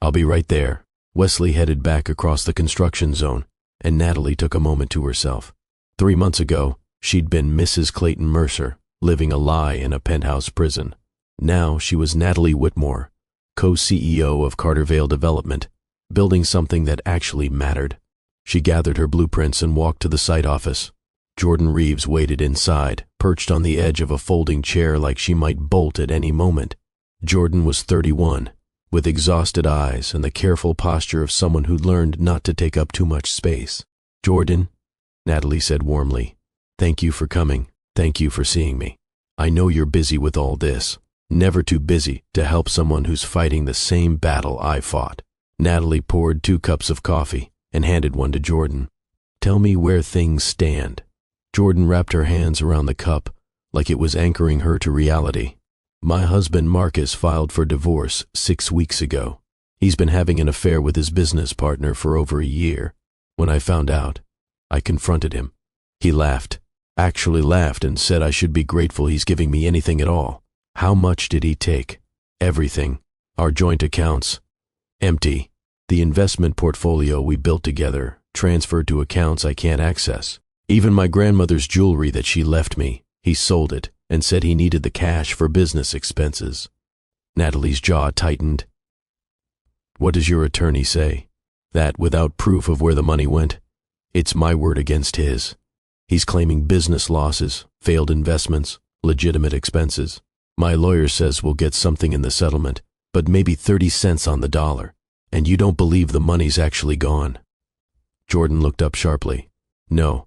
Speaker 1: "I'll be right there." Wesley headed back across the construction zone, and Natalie took a moment to herself. 3 months ago, she'd been Mrs. Clayton Mercer, living a lie in a penthouse prison. Now she was Natalie Whitmore, co-CEO of Cartervale Development, building something that actually mattered. She gathered her blueprints and walked to the site office. Jordan Reeves waited inside, perched on the edge of a folding chair like she might bolt at any moment. Jordan was 31, with exhausted eyes and the careful posture of someone who'd learned not to take up too much space. "Jordan," Natalie said warmly, "thank you for coming. Thank you for seeing me. I know you're busy with all this. Never too busy to help someone who's fighting the same battle I fought." Natalie poured 2 cups of coffee and handed one to Jordan. "Tell me where things stand." Jordan wrapped her hands around the cup like it was anchoring her to reality. "My husband Marcus filed for divorce 6 weeks ago. He's been having an affair with his business partner for over a year. When I found out, I confronted him. He laughed, actually laughed, and said I should be grateful he's giving me anything at all. How much did he take? Everything. Our joint accounts. Empty. The investment portfolio we built together transferred to accounts I can't access. Even my grandmother's jewelry that she left me, he sold it and said he needed the cash for business expenses." Natalie's jaw tightened. "What does your attorney say?" "That without proof of where the money went, it's my word against his. He's claiming business losses, failed investments, legitimate expenses. My lawyer says we'll get something in the settlement, but maybe 30 cents on the dollar, and you don't believe the money's actually gone." Jordan looked up sharply. "No.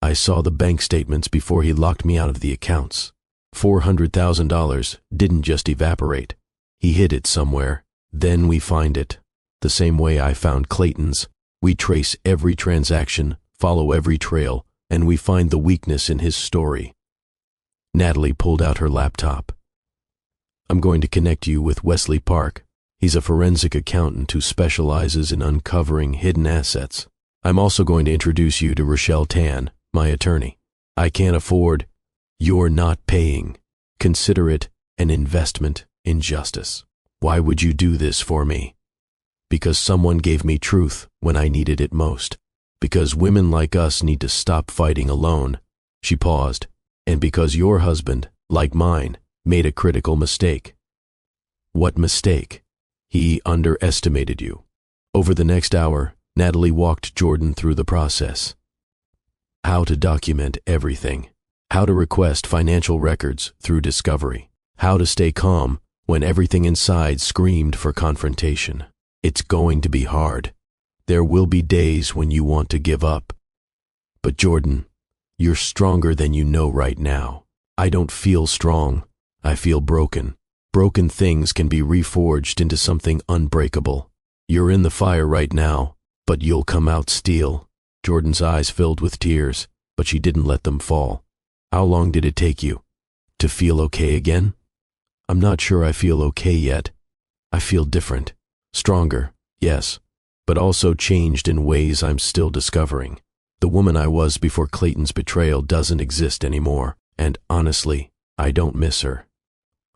Speaker 1: I saw the bank statements before he locked me out of the accounts. $400,000 didn't just evaporate. He hid it somewhere. Then we find it. The same way I found Clayton's. We trace every transaction, follow every trail, and we find the weakness in his story." Natalie pulled out her laptop. "I'm going to connect you with Wesley Park. He's a forensic accountant who specializes in uncovering hidden assets. I'm also going to introduce you to Rochelle Tan, my attorney. I can't afford. You're not paying. Consider it an investment in justice. Why would you do this for me? Because someone gave me truth when I needed it most. Because women like us need to stop fighting alone." She paused. "And because your husband, like mine, made a critical mistake." "What mistake?" "He underestimated you." Over the next hour, Natalie walked Jordan through the process. How to document everything. How to request financial records through discovery. How to stay calm when everything inside screamed for confrontation. It's going to be hard. There will be days when you want to give up. But Jordan, you're stronger than you know right now. I don't feel strong. I feel broken. Broken things can be reforged into something unbreakable. You're in the fire right now, but you'll come out steel." Jordan's eyes filled with tears, but she didn't let them fall. "How long did it take you to feel okay again?" "I'm not sure I feel okay yet. I feel different. Stronger, yes, but also changed in ways I'm still discovering. The woman I was before Clayton's betrayal doesn't exist anymore, and honestly, I don't miss her."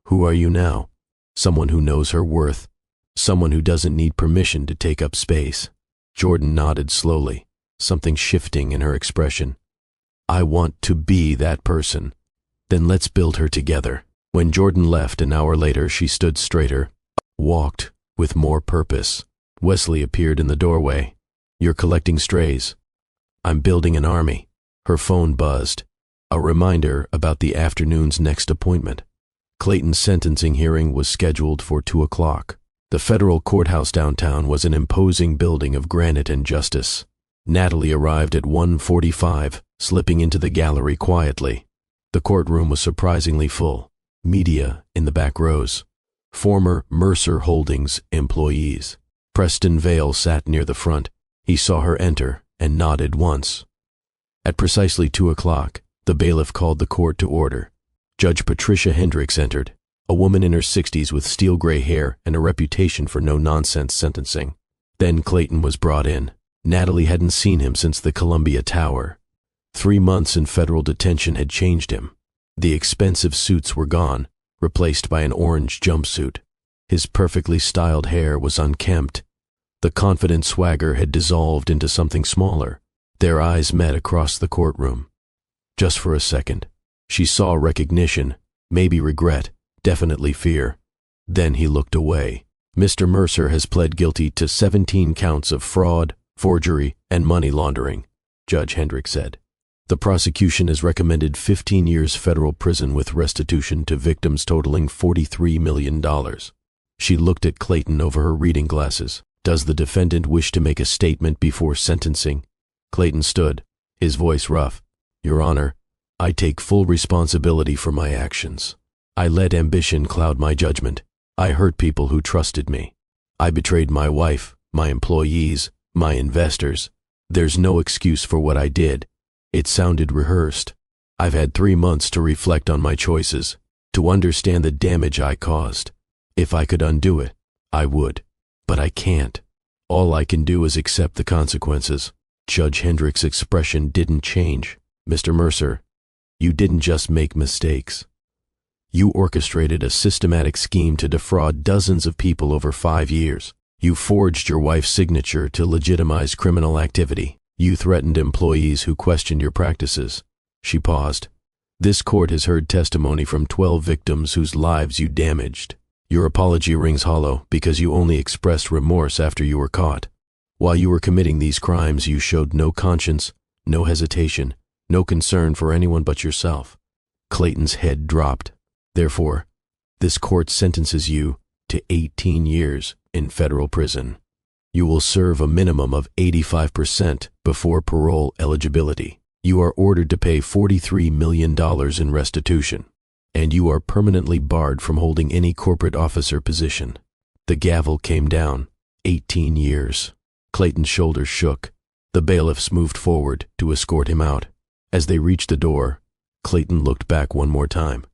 Speaker 1: "Who are you now?" "Someone who knows her worth. Someone who doesn't need permission to take up space." Jordan nodded slowly, something shifting in her expression. "I want to be that person." "Then let's build her together." When Jordan left an hour later, she stood straighter, walked with more purpose. Wesley appeared in the doorway. "You're collecting strays." "I'm building an army." Her phone buzzed, a reminder about the afternoon's next appointment. Clayton's sentencing hearing was scheduled for 2 o'clock. The federal courthouse downtown was an imposing building of granite and justice. Natalie arrived at 1:45, slipping into the gallery quietly. The courtroom was surprisingly full. Media in the back rows. Former Mercer Holdings employees. Preston Vale sat near the front, He saw her enter and nodded once. At precisely 2 o'clock, the bailiff called the court to order. Judge Patricia Hendricks entered, a woman in her 60s with steel-gray hair and a reputation for no-nonsense sentencing. Then Clayton was brought in. Natalie hadn't seen him since the Columbia Tower. 3 months in federal detention had changed him. The expensive suits were gone, replaced by an orange jumpsuit. His perfectly styled hair was unkempt. The confident swagger had dissolved into something smaller. Their eyes met across the courtroom. Just for a second, she saw recognition, maybe regret, definitely fear. Then he looked away. Mr. Mercer has pled guilty to 17 counts of fraud, forgery, and money laundering, Judge Hendricks said. The prosecution has recommended 15 years federal prison with restitution to victims totaling $43 million. She looked at Clayton over her reading glasses. Does the defendant wish to make a statement before sentencing? Clayton stood, his voice rough. Your Honor, I take full responsibility for my actions. I let ambition cloud my judgment. I hurt people who trusted me. I betrayed my wife, my employees, my investors. There's no excuse for what I did. It sounded rehearsed. I've had 3 months to reflect on my choices, to understand the damage I caused. If I could undo it, I would. But I can't. All I can do is accept the consequences. Judge Hendricks' expression didn't change. Mr. Mercer, you didn't just make mistakes. You orchestrated a systematic scheme to defraud dozens of people over 5 years. You forged your wife's signature to legitimize criminal activity. You threatened employees who questioned your practices. She paused. This court has heard testimony from 12 victims whose lives you damaged. Your apology rings hollow because you only expressed remorse after you were caught. While you were committing these crimes, you showed no conscience, no hesitation, no concern for anyone but yourself. Clayton's head dropped. Therefore, this court sentences you to 18 years in federal prison. You will serve a minimum of 85% before parole eligibility. You are ordered to pay $43 million in restitution, and you are permanently barred from holding any corporate officer position. The gavel came down. 18 years. Clayton's shoulders shook. The bailiffs moved forward to escort him out. As they reached the door, Clayton looked back one more time.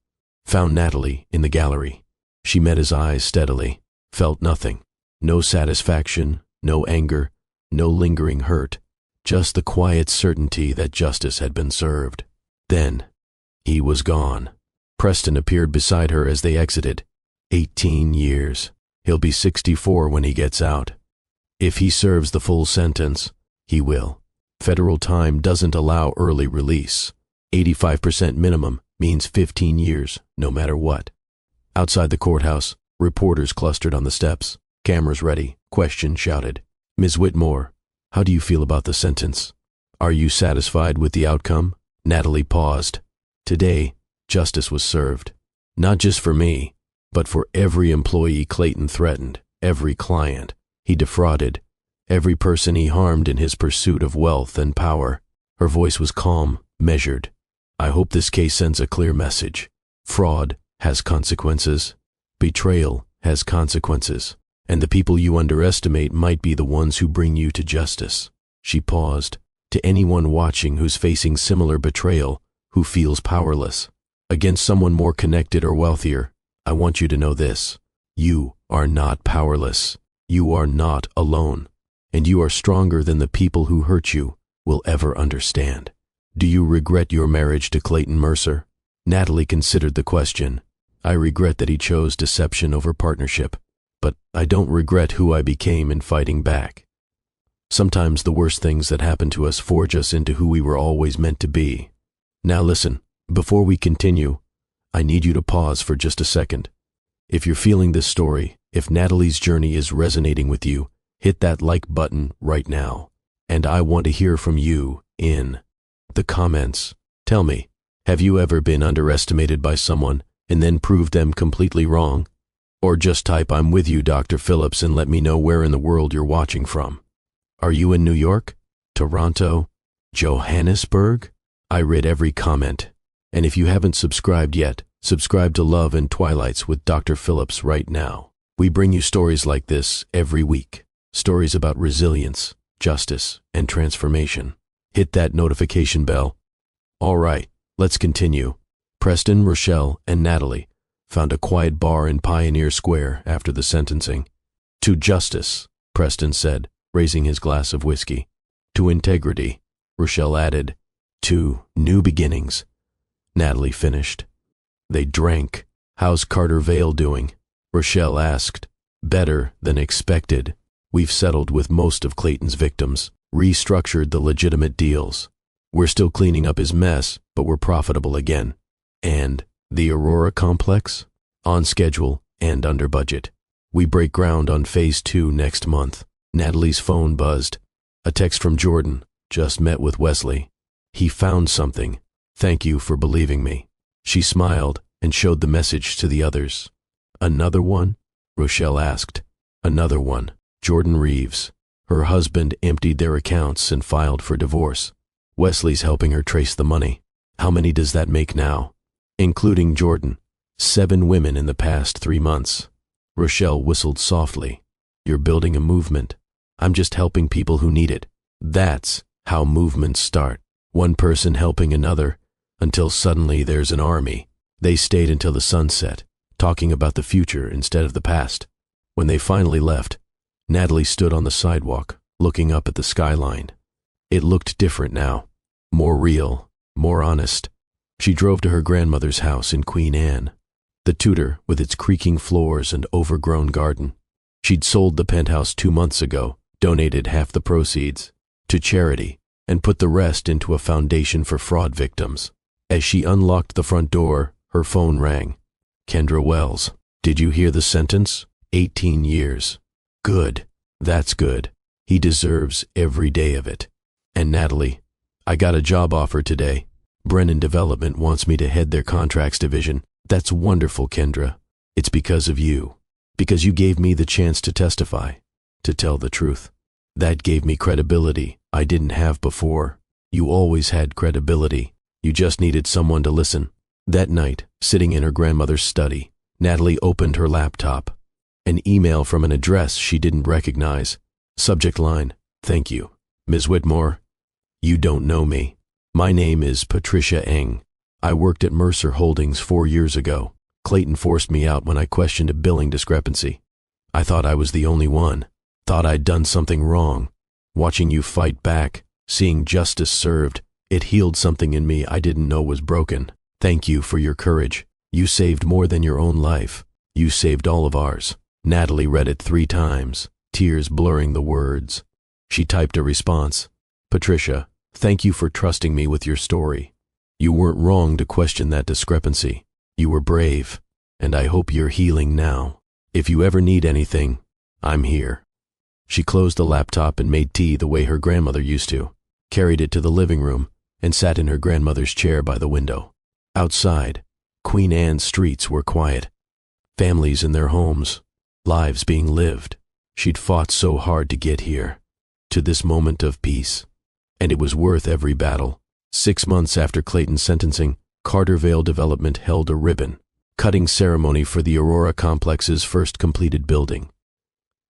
Speaker 1: Found Natalie in the gallery. She met his eyes steadily, felt nothing. No satisfaction, no anger, no lingering hurt. Just the quiet certainty that justice had been served. Then, he was gone. Preston appeared beside her as they exited. 18 years. He'll be 64 when he gets out. If he serves the full sentence, he will. Federal time doesn't allow early release. 85% minimum means 15 years, no matter what. Outside the courthouse, reporters clustered on the steps. Cameras ready, questions shouted. Ms. Whitmore, how do you feel about the sentence? Are you satisfied with the outcome? Natalie paused. Today, justice was served. Not just for me, but for every employee Clayton threatened, every client he defrauded, every person he harmed in his pursuit of wealth and power. Her voice was calm, measured. I hope this case sends a clear message. Fraud has consequences. Betrayal has consequences. And the people you underestimate might be the ones who bring you to justice. She paused. To anyone watching who's facing similar betrayal, who feels powerless against someone more connected or wealthier, I want you to know this. You are not powerless. You are not alone. And you are stronger than the people who hurt you will ever understand. Do you regret your marriage to Clayton Mercer? Natalie considered the question. I regret that he chose deception over partnership, but I don't regret who I became in fighting back. Sometimes the worst things that happen to us forge us into who we were always meant to be. Now listen, before we continue, I need you to pause for just a second. If you're feeling this story, if Natalie's journey is resonating with you, hit that like button right now. And I want to hear from you in the comments. Tell me, have you ever been underestimated by someone and then proved them completely wrong? Or just type I'm with you, Dr. Phillips, and let me know where in the world you're watching from. Are you in New York? Toronto? Johannesburg? I read every comment. And if you haven't subscribed yet, subscribe to Love and Twilights with Dr. Phillips right now. We bring you stories like this every week. Stories about resilience, justice, and transformation. Hit that notification bell. All right, let's continue. Preston, Rochelle, and Natalie found a quiet bar in Pioneer Square after the sentencing. To justice, Preston said, raising his glass of whiskey. To integrity, Rochelle added. To new beginnings, Natalie finished. They drank. How's Carter Vale doing? Rochelle asked. Better than expected. We've settled with most of Clayton's victims, restructured the legitimate deals. We're still cleaning up his mess, but we're profitable again. And the Aurora complex? On schedule and under budget. We break ground on Phase 2 next month. Natalie's phone buzzed. A text from Jordan. Just met with Wesley. He found something. Thank you for believing me. She smiled and showed the message to the others. Another one? Rochelle asked. Another one. Jordan Reeves. Her husband emptied their accounts and filed for divorce. Wesley's helping her trace the money. How many does that make now? Including Jordan. 7 women in the past 3 months. Rochelle whistled softly. You're building a movement. I'm just helping people who need it. That's how movements start. One person helping another, until suddenly there's an army. They stayed until the sun set, talking about the future instead of the past. When they finally left, Natalie stood on the sidewalk, looking up at the skyline. It looked different now, more real, more honest. She drove to her grandmother's house in Queen Anne, the Tudor with its creaking floors and overgrown garden. She'd sold the penthouse 2 months ago, donated half the proceeds to charity, and put the rest into a foundation for fraud victims. As she unlocked the front door, her phone rang. Kendra Wells. Did you hear the sentence? 18 years. Good. That's good. He deserves every day of it. And Natalie, I got a job offer today. Brennan Development wants me to head their contracts division. That's wonderful, Kendra. It's because of you. Because you gave me the chance to testify, to tell the truth. That gave me credibility I didn't have before. You always had credibility. You just needed someone to listen. That night, sitting in her grandmother's study, Natalie opened her laptop. An email from an address she didn't recognize. Subject line, thank you. Ms. Whitmore, you don't know me. My name is Patricia Eng. I worked at Mercer Holdings 4 years ago. Clayton forced me out when I questioned a billing discrepancy. I thought I was the only one. Thought I'd done something wrong. Watching you fight back, seeing justice served, it healed something in me I didn't know was broken. Thank you for your courage. You saved more than your own life. You saved all of ours. Natalie read it 3 times, tears blurring the words. She typed a response. Patricia, thank you for trusting me with your story. You weren't wrong to question that discrepancy. You were brave, and I hope you're healing now. If you ever need anything, I'm here. She closed the laptop and made tea the way her grandmother used to, carried it to the living room, and sat in her grandmother's chair by the window. Outside, Queen Anne's streets were quiet. Families in their homes, lives being lived. She'd fought so hard to get here, to this moment of peace. And it was worth every battle. 6 months after Clayton's sentencing, Carter Vale Development held a ribbon-cutting ceremony for the Aurora Complex's first completed building.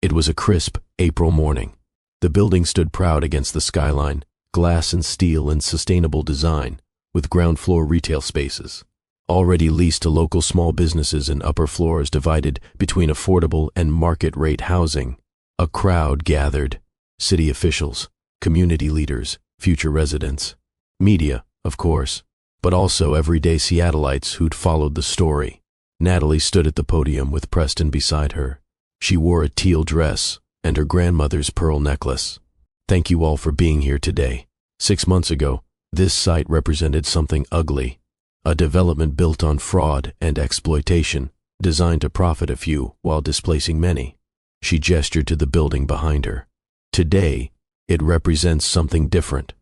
Speaker 1: It was a crisp April morning. The building stood proud against the skyline, glass and steel in sustainable design, with ground-floor retail spaces, already leased to local small businesses and upper floors divided between affordable and market-rate housing. A crowd gathered, city officials, community leaders, future residents, media, of course, but also everyday Seattleites who'd followed the story. Natalie stood at the podium with Preston beside her. She wore a teal dress and her grandmother's pearl necklace. Thank you all for being here today. 6 months ago, this site represented something ugly, a development built on fraud and exploitation, designed to profit a few while displacing many. She gestured to the building behind her. Today, it represents something different.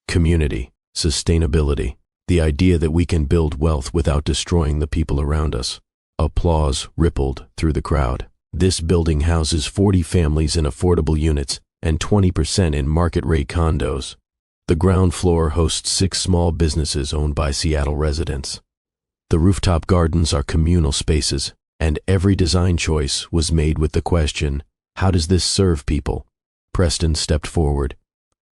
Speaker 1: Community, sustainability, the idea that we can build wealth without destroying the people around us. Applause rippled through the crowd. This building houses 40 families in affordable units and 20% in market-rate condos. The ground floor hosts 6 small businesses owned by Seattle residents. The rooftop gardens are communal spaces, and every design choice was made with the question, how does this serve people? Preston stepped forward.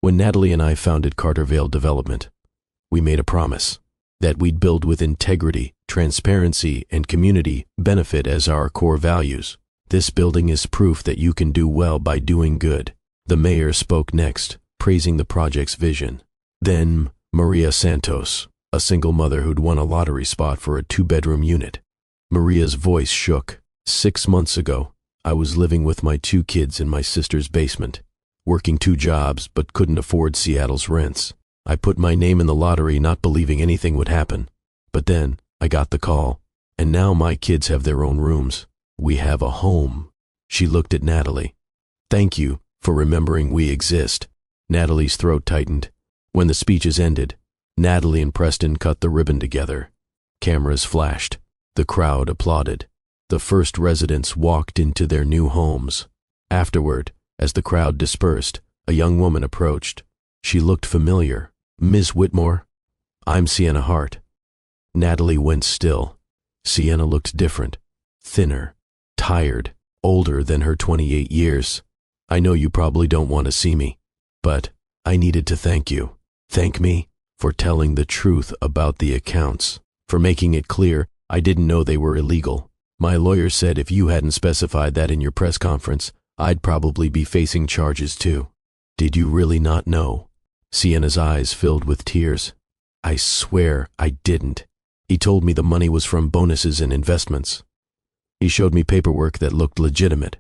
Speaker 1: When Natalie and I founded Cartervale Development, we made a promise that we'd build with integrity, transparency, and community benefit as our core values. This building is proof that you can do well by doing good. The mayor spoke next, praising the project's vision. Then Maria Santos, a single mother who'd won a lottery spot for a 2-bedroom unit. Maria's voice shook. 6 months ago, I was living with my 2 kids in my sister's basement, working 2 jobs but couldn't afford Seattle's rents. I put my name in the lottery not believing anything would happen. But then I got the call, and now my kids have their own rooms. We have a home. She looked at Natalie. Thank you for remembering we exist. Natalie's throat tightened. When the speeches ended, Natalie and Preston cut the ribbon together. Cameras flashed. The crowd applauded. The first residents walked into their new homes. Afterward, as the crowd dispersed, a young woman approached. She looked familiar. Ms. Whitmore? I'm Sienna Hart. Natalie went still. Sienna looked different, thinner, tired, older than her 28 years. I know you probably don't want to see me, but I needed to thank you. Thank me for telling the truth about the accounts, for making it clear I didn't know they were illegal. My lawyer said if you hadn't specified that in your press conference, I'd probably be facing charges too. Did you really not know? Sienna's eyes filled with tears. I swear I didn't. He told me the money was from bonuses and investments. He showed me paperwork that looked legitimate.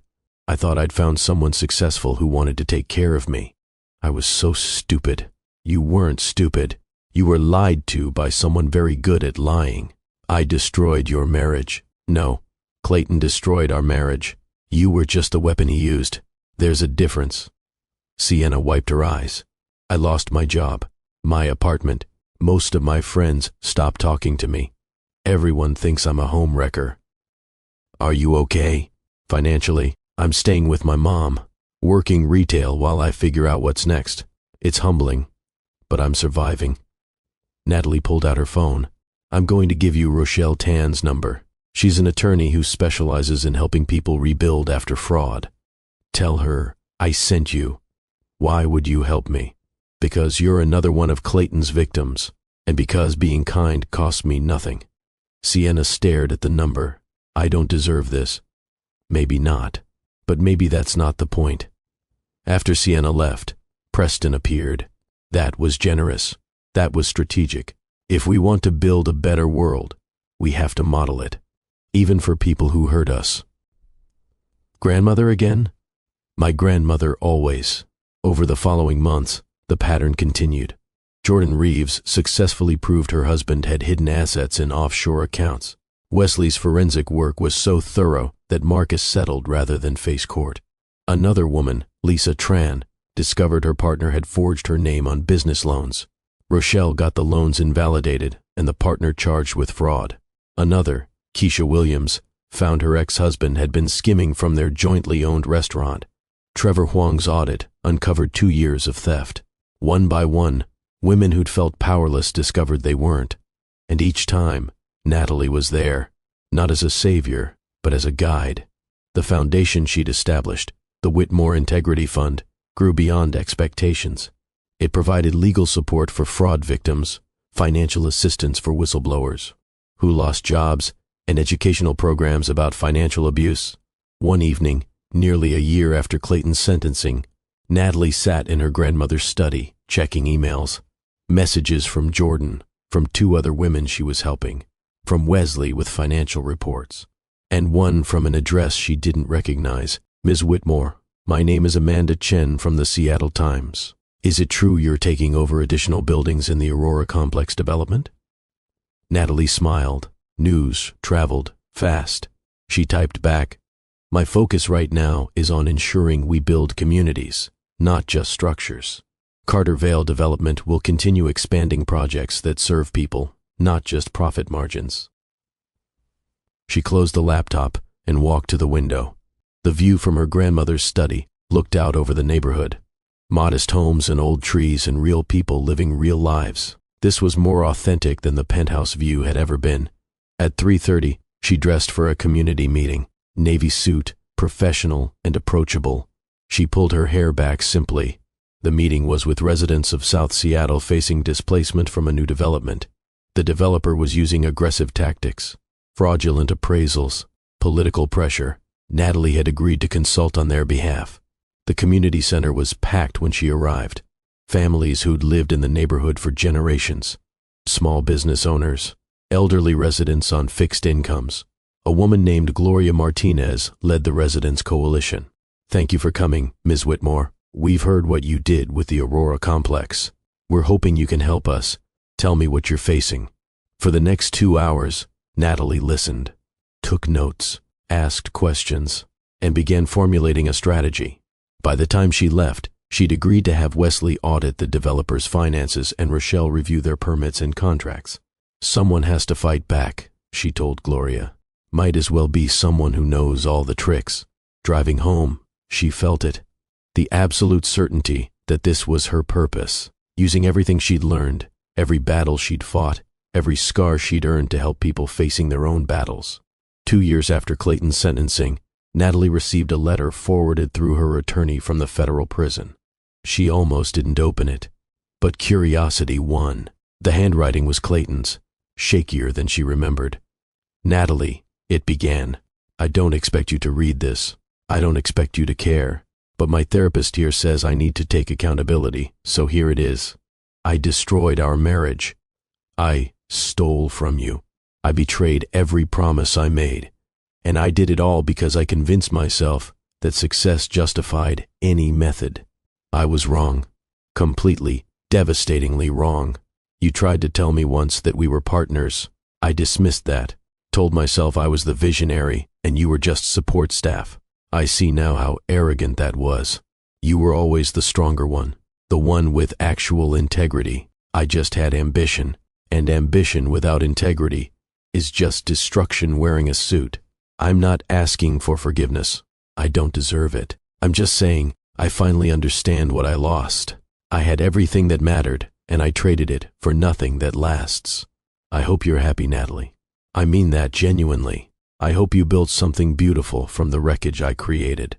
Speaker 1: I thought I'd found someone successful who wanted to take care of me. I was so stupid. You weren't stupid. You were lied to by someone very good at lying. I destroyed your marriage. No, Clayton destroyed our marriage. You were just the weapon he used. There's a difference. Sienna wiped her eyes. I lost my job, my apartment. Most of my friends stopped talking to me. Everyone thinks I'm a home wrecker. Are you okay? Financially, I'm staying with my mom, working retail while I figure out what's next. It's humbling, but I'm surviving. Natalie pulled out her phone. I'm going to give you Rochelle Tan's number. She's an attorney who specializes in helping people rebuild after fraud. Tell her I sent you. Why would you help me? Because you're another one of Clayton's victims, and because being kind costs me nothing. Sienna stared at the number. I don't deserve this. Maybe not, but maybe that's not the point. After Sienna left, Preston appeared. That was generous. That was strategic. If we want to build a better world, we have to model it, even for people who hurt us. Grandmother again? My grandmother always. Over the following months, the pattern continued. Jordan Reeves successfully proved her husband had hidden assets in offshore accounts. Wesley's forensic work was so thorough that Marcus settled rather than face court. Another woman, Lisa Tran, discovered her partner had forged her name on business loans. Rochelle got the loans invalidated and the partner charged with fraud. Another, Keisha Williams, found her ex-husband had been skimming from their jointly owned restaurant. Trevor Huang's audit uncovered 2 years of theft. One by one, women who'd felt powerless discovered they weren't. And each time, Natalie was there, not as a savior, but as a guide. The foundation she'd established, the Whitmore Integrity Fund, grew beyond expectations. It provided legal support for fraud victims, financial assistance for whistleblowers who lost jobs, and educational programs about financial abuse. One evening, nearly a year after Clayton's sentencing, Natalie sat in her grandmother's study, checking emails. Messages from Jordan, from 2 other women she was helping, from Wesley with financial reports, and one from an address she didn't recognize. Ms. Whitmore, my name is Amanda Chen from the Seattle Times. Is it true you're taking over additional buildings in the Aurora Complex development? Natalie smiled. News traveled fast. She typed back, my focus right now is on ensuring we build communities, not just structures. Cartervale Development will continue expanding projects that serve people, not just profit margins. She closed the laptop and walked to the window. The view from her grandmother's study looked out over the neighborhood. Modest homes and old trees and real people living real lives. This was more authentic than the penthouse view had ever been. At 3:30, she dressed for a community meeting. Navy suit, professional and approachable. She pulled her hair back simply. The meeting was with residents of South Seattle facing displacement from a new development. The developer was using aggressive tactics, fraudulent appraisals, political pressure. Natalie had agreed to consult on their behalf. The community center was packed when she arrived. Families who'd lived in the neighborhood for generations. Small business owners, elderly residents on fixed incomes. A woman named Gloria Martinez led the residents' coalition. "Thank you for coming, Ms. Whitmore. We've heard what you did with the Aurora complex. We're hoping you can help us. Tell me what you're facing." For the next 2 hours, Natalie listened, took notes, asked questions, and began formulating a strategy. By the time she left, she'd agreed to have Wesley audit the developer's finances and Rochelle review their permits and contracts. "Someone has to fight back," she told Gloria. "Might as well be someone who knows all the tricks." Driving home, she felt it. The absolute certainty that this was her purpose, using everything she'd learned, every battle she'd fought, every scar she'd earned to help people facing their own battles. 2 years after Clayton's sentencing, Natalie received a letter forwarded through her attorney from the federal prison. She almost didn't open it, but curiosity won. The handwriting was Clayton's, shakier than she remembered. "Natalie," it began, "I don't expect you to read this. I don't expect you to care. But my therapist here says I need to take accountability, so here it is. I destroyed our marriage. I stole from you. I betrayed every promise I made. And I did it all because I convinced myself that success justified any method. I was wrong. Completely, devastatingly wrong. You tried to tell me once that we were partners. I dismissed that, told myself I was the visionary and you were just support staff. I see now how arrogant that was. You were always the stronger one, the one with actual integrity. I just had ambition, and ambition without integrity is just destruction wearing a suit. I'm not asking for forgiveness. I don't deserve it. I'm just saying I finally understand what I lost. I had everything that mattered, and I traded it for nothing that lasts. I hope you're happy, Natalie. I mean that genuinely. I hope you built something beautiful from the wreckage I created."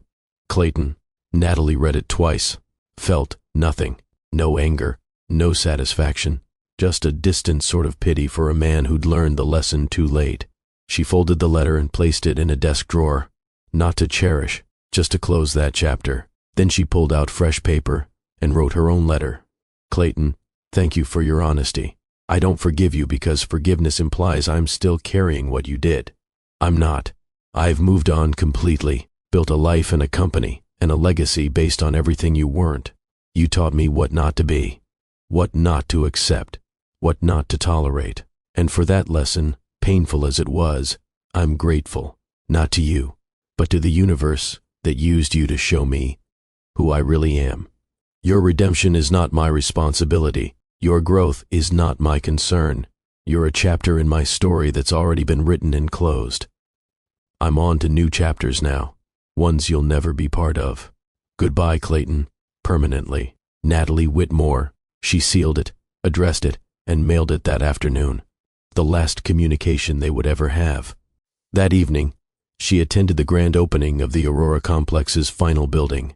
Speaker 1: Clayton. Natalie read it twice. Felt nothing. No anger. No satisfaction. Just a distant sort of pity for a man who'd learned the lesson too late. She folded the letter and placed it in a desk drawer. Not to cherish, just to close that chapter. Then she pulled out fresh paper and wrote her own letter. "Clayton, thank you for your honesty. I don't forgive you because forgiveness implies I'm still carrying what you did. I'm not. I've moved on completely, built a life and a company, and a legacy based on everything you weren't. You taught me what not to be, what not to accept, what not to tolerate. And for that lesson, painful as it was, I'm grateful, not to you, but to the universe that used you to show me who I really am. Your redemption is not my responsibility. Your growth is not my concern. You're a chapter in my story that's already been written and closed. I'm on to new chapters now, ones you'll never be part of. Goodbye, Clayton, permanently. Natalie Whitmore." She sealed it, addressed it, and mailed it that afternoon. The last communication they would ever have. That evening, she attended the grand opening of the Aurora Complex's final building.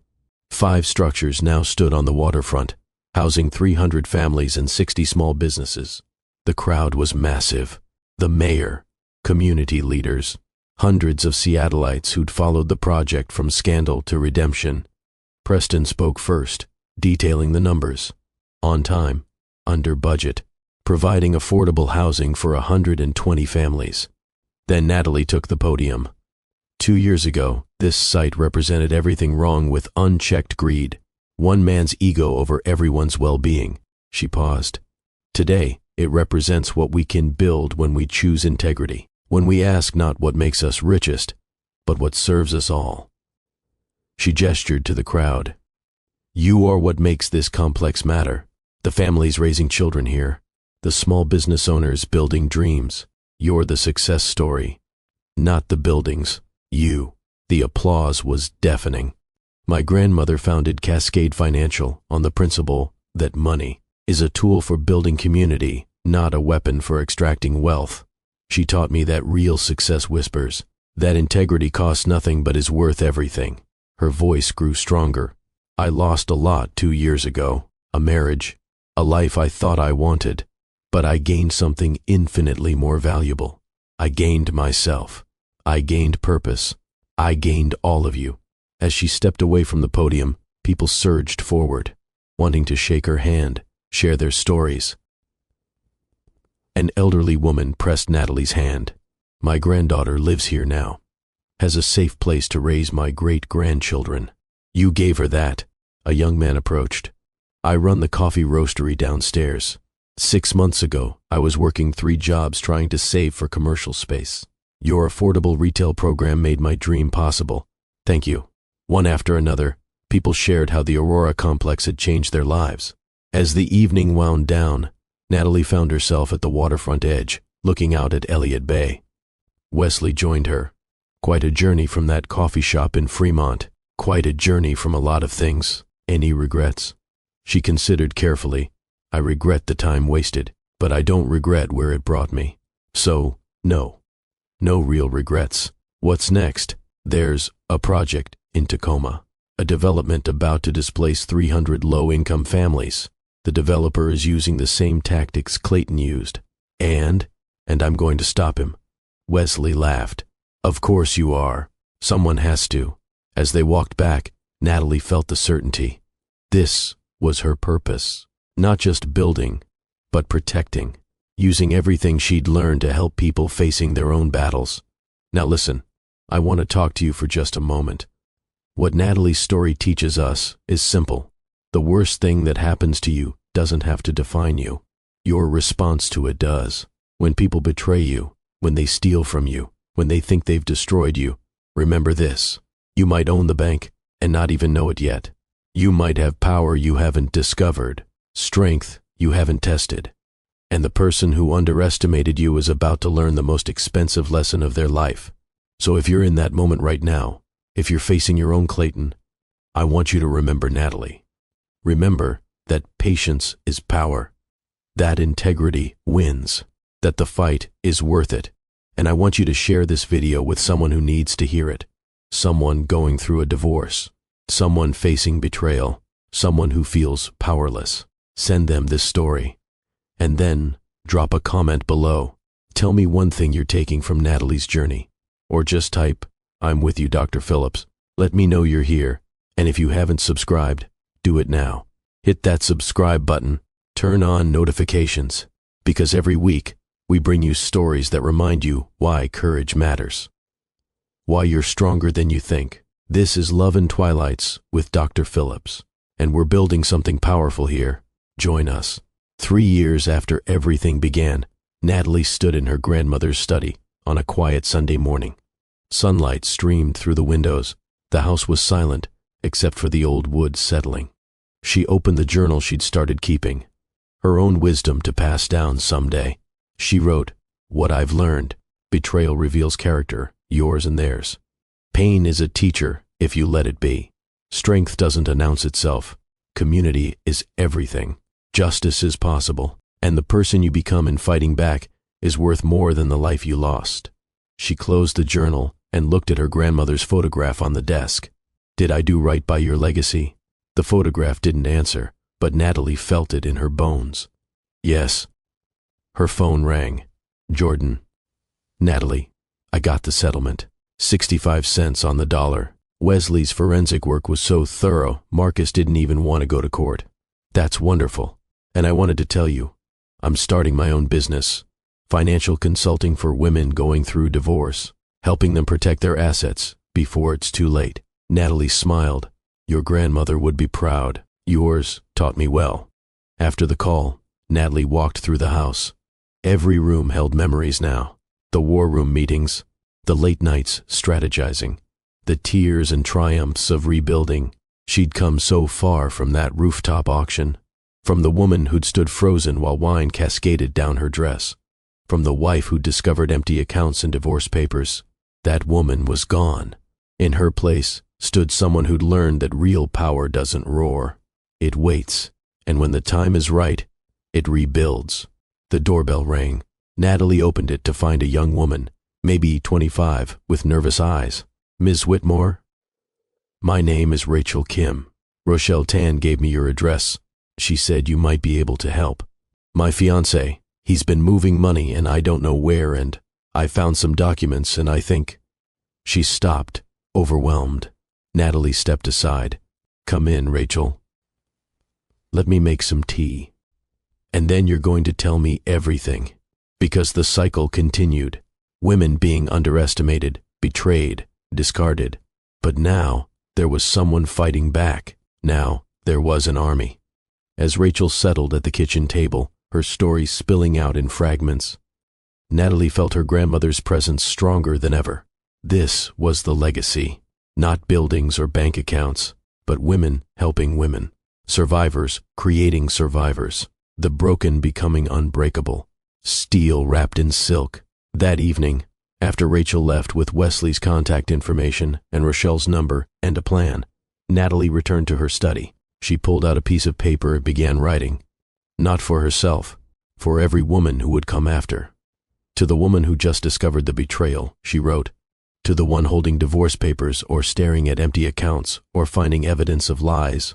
Speaker 1: 5 structures now stood on the waterfront, housing 300 families and 60 small businesses. The crowd was massive. The mayor, community leaders, hundreds of Seattleites who'd followed the project from scandal to redemption. Preston spoke first, detailing the numbers. On time, under budget, providing affordable housing for 120 families. Then Natalie took the podium. 2 years ago, this site represented everything wrong with unchecked greed, one man's ego over everyone's well-being. She paused. Today, it represents what we can build when we choose integrity, when we ask not what makes us richest, but what serves us all. She gestured to the crowd. You are what makes this complex matter. The families raising children here, the small business owners building dreams. You're the success story, not the buildings. You. The applause was deafening. My grandmother founded Cascade Financial on the principle that money is a tool for building community, not a weapon for extracting wealth. She taught me that real success whispers, that integrity costs nothing but is worth everything. Her voice grew stronger. I lost a lot 2 years ago. A marriage, a life I thought I wanted, but I gained something infinitely more valuable. I gained myself. I gained purpose. I gained all of you. As she stepped away from the podium, people surged forward, wanting to shake her hand, share their stories. An elderly woman pressed Natalie's hand. My granddaughter lives here now, has a safe place to raise my great-grandchildren. You gave her that. A young man approached. I run the coffee roastery downstairs. 6 months ago, I was working 3 jobs trying to save for commercial space. Your affordable retail program made my dream possible. Thank you. One after another, people shared how the Aurora complex had changed their lives. As the evening wound down, Natalie found herself at the waterfront edge, looking out at Elliott Bay. Wesley joined her. Quite a journey from that coffee shop in Fremont. Quite a journey from a lot of things. Any regrets? She considered carefully. I regret the time wasted, but I don't regret where it brought me. So, no. No real regrets. What's next? There's a project in Tacoma. A development about to displace 300 low-income families. The developer is using the same tactics Clayton used. And I'm going to stop him. Wesley laughed. Of course you are. Someone has to. As they walked back, Natalie felt the certainty. This was her purpose. Not just building, but protecting. Using everything she'd learned to help people facing their own battles. Now listen, I want to talk to you for just a moment. What Natalie's story teaches us is simple. The worst thing that happens to you doesn't have to define you. Your response to it does. When people betray you, when they steal from you, when they think they've destroyed you, remember this. You might own the bank and not even know it yet. You might have power you haven't discovered, strength you haven't tested. And the person who underestimated you is about to learn the most expensive lesson of their life. So if you're in that moment right now, if you're facing your own Clayton, I want you to remember Natalie. Remember that patience is power, that integrity wins, that the fight is worth it. And I want you to share this video with someone who needs to hear it. Someone going through a divorce, someone facing betrayal, someone who feels powerless. Send them this story. And then drop a comment below. Tell me one thing you're taking from Natalie's journey. Or just type, I'm with you, Dr. Phillips. Let me know you're here. And if you haven't subscribed, do it now. Hit that subscribe button. Turn on notifications. Because every week, we bring you stories that remind you why courage matters. Why you're stronger than you think. This is Love and Twilights with Dr. Phillips. And we're building something powerful here. Join us. 3 years after everything began, Natalie stood in her grandmother's study on a quiet Sunday morning. Sunlight streamed through the windows. The house was silent, except for the old wood settling. She opened the journal she'd started keeping. Her own wisdom to pass down someday. She wrote, What I've learned. Betrayal reveals character, yours and theirs. Pain is a teacher if you let it be. Strength doesn't announce itself. Community is everything. Justice is possible, and the person you become in fighting back is worth more than the life you lost. She closed the journal and looked at her grandmother's photograph on the desk. Did I do right by your legacy? The photograph didn't answer, but Natalie felt it in her bones. Yes. Her phone rang. Jordan. Natalie, I got the settlement. 65 cents on the dollar. Wesley's forensic work was so thorough, Marcus didn't even want to go to court. That's wonderful. And I wanted to tell you, I'm starting my own business. Financial consulting for women going through divorce, helping them protect their assets before it's too late. Natalie smiled. Your grandmother would be proud. Yours taught me well. After the call, Natalie walked through the house. Every room held memories now. The war room meetings, the late nights strategizing, the tears and triumphs of rebuilding. She'd come so far from that rooftop auction, from the woman who'd stood frozen while wine cascaded down her dress, from the wife who'd discovered empty accounts and divorce papers. That woman was gone. In her place stood someone who'd learned that real power doesn't roar. It waits, and when the time is right, it rebuilds. The doorbell rang. Natalie opened it to find a young woman, maybe 25, with nervous eyes. Ms. Whitmore? My name is Rachel Kim. Rochelle Tan gave me your address. She said you might be able to help. My fiancé, he's been moving money and I don't know where, and I found some documents and I think—" She stopped, overwhelmed. Natalie stepped aside. "Come in, Rachel. Let me make some tea. And then you're going to tell me everything." Because the cycle continued. Women being underestimated, betrayed, discarded. But now, there was someone fighting back. Now, there was an army. As Rachel settled at the kitchen table, her story spilling out in fragments, Natalie felt her grandmother's presence stronger than ever. This was the legacy. Not buildings or bank accounts, but women helping women. Survivors creating survivors. The broken becoming unbreakable. Steel wrapped in silk. That evening, after Rachel left with Wesley's contact information and Rochelle's number and a plan, Natalie returned to her study. She pulled out a piece of paper and began writing. Not for herself, for every woman who would come after. To the woman who just discovered the betrayal, she wrote. To the one holding divorce papers or staring at empty accounts or finding evidence of lies.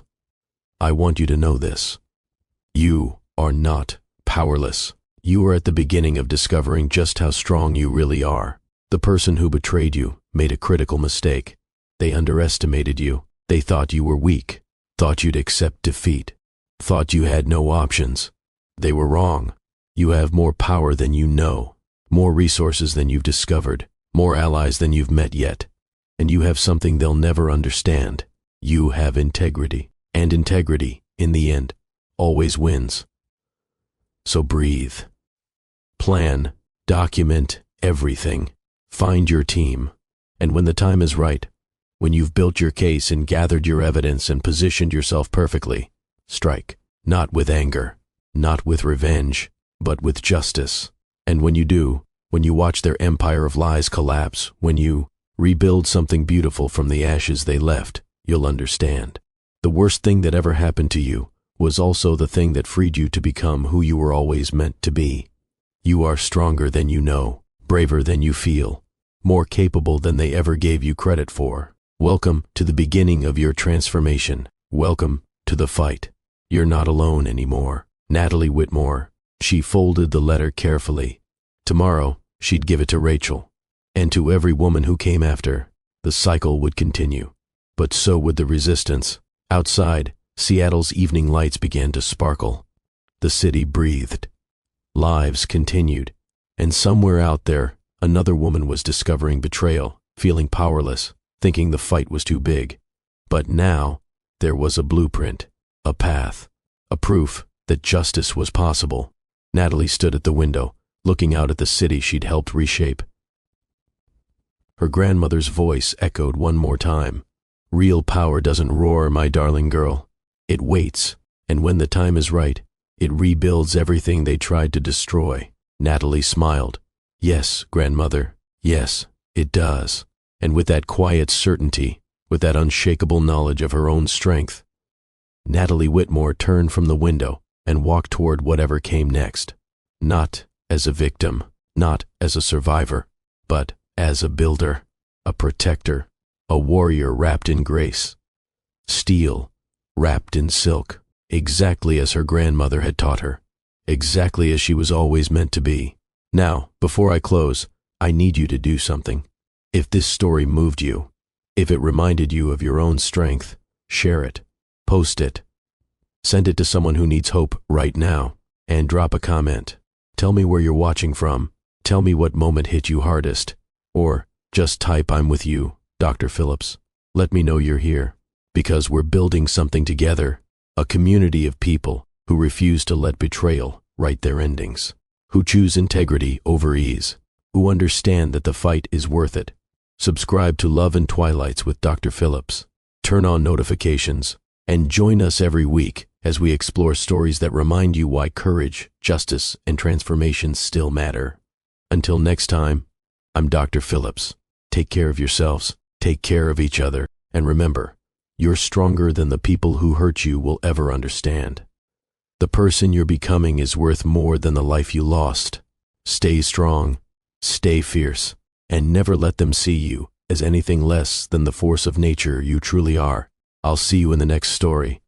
Speaker 1: I want you to know this. You are not powerless. You are at the beginning of discovering just how strong you really are. The person who betrayed you made a critical mistake. They underestimated you. They thought you were weak, thought you'd accept defeat, thought you had no options. They were wrong. You have more power than you know, more resources than you've discovered, more allies than you've met yet. And you have something they'll never understand. You have integrity. And integrity, in the end, always wins. So breathe. Plan, document everything. Find your team. And when the time is right, when you've built your case and gathered your evidence and positioned yourself perfectly, strike. Not with anger, not with revenge, but with justice. And when you do, when you watch their empire of lies collapse, when you rebuild something beautiful from the ashes they left, you'll understand. The worst thing that ever happened to you was also the thing that freed you to become who you were always meant to be. You are stronger than you know, braver than you feel, more capable than they ever gave you credit for. Welcome to the beginning of your transformation. Welcome to the fight. You're not alone anymore. Natalie Whitmore. She folded the letter carefully. Tomorrow, she'd give it to Rachel. And to every woman who came after, the cycle would continue. But so would the resistance. Outside, Seattle's evening lights began to sparkle. The city breathed. Lives continued. And somewhere out there, another woman was discovering betrayal, feeling powerless, thinking the fight was too big. But now, there was a blueprint, a path, a proof that justice was possible. Natalie stood at the window, looking out at the city she'd helped reshape. Her grandmother's voice echoed one more time. Real power doesn't roar, my darling girl. It waits, and when the time is right, it rebuilds everything they tried to destroy. Natalie smiled. Yes, grandmother, yes, it does. And with that quiet certainty, with that unshakable knowledge of her own strength, Natalie Whitmore turned from the window and walked toward whatever came next. Not as a victim, not as a survivor, but as a builder, a protector, a warrior wrapped in grace. Steel, wrapped in silk, exactly as her grandmother had taught her, exactly as she was always meant to be. Now, before I close, I need you to do something. If this story moved you, if it reminded you of your own strength, share it, post it, send it to someone who needs hope right now, and drop a comment. Tell me where you're watching from. Tell me what moment hit you hardest. Or just type "I'm with you, Dr. Phillips." Let me know you're here, because we're building something together, a community of people who refuse to let betrayal write their endings, who choose integrity over ease, who understand that the fight is worth it. Subscribe to Love and Twilights with Dr. Phillips. Turn on notifications, and join us every week as we explore stories that remind you why courage, justice, and transformation still matter. Until next time, I'm Dr. Phillips. Take care of yourselves, take care of each other, and remember, you're stronger than the people who hurt you will ever understand. The person you're becoming is worth more than the life you lost. Stay strong, stay fierce, and never let them see you as anything less than the force of nature you truly are. I'll see you in the next story.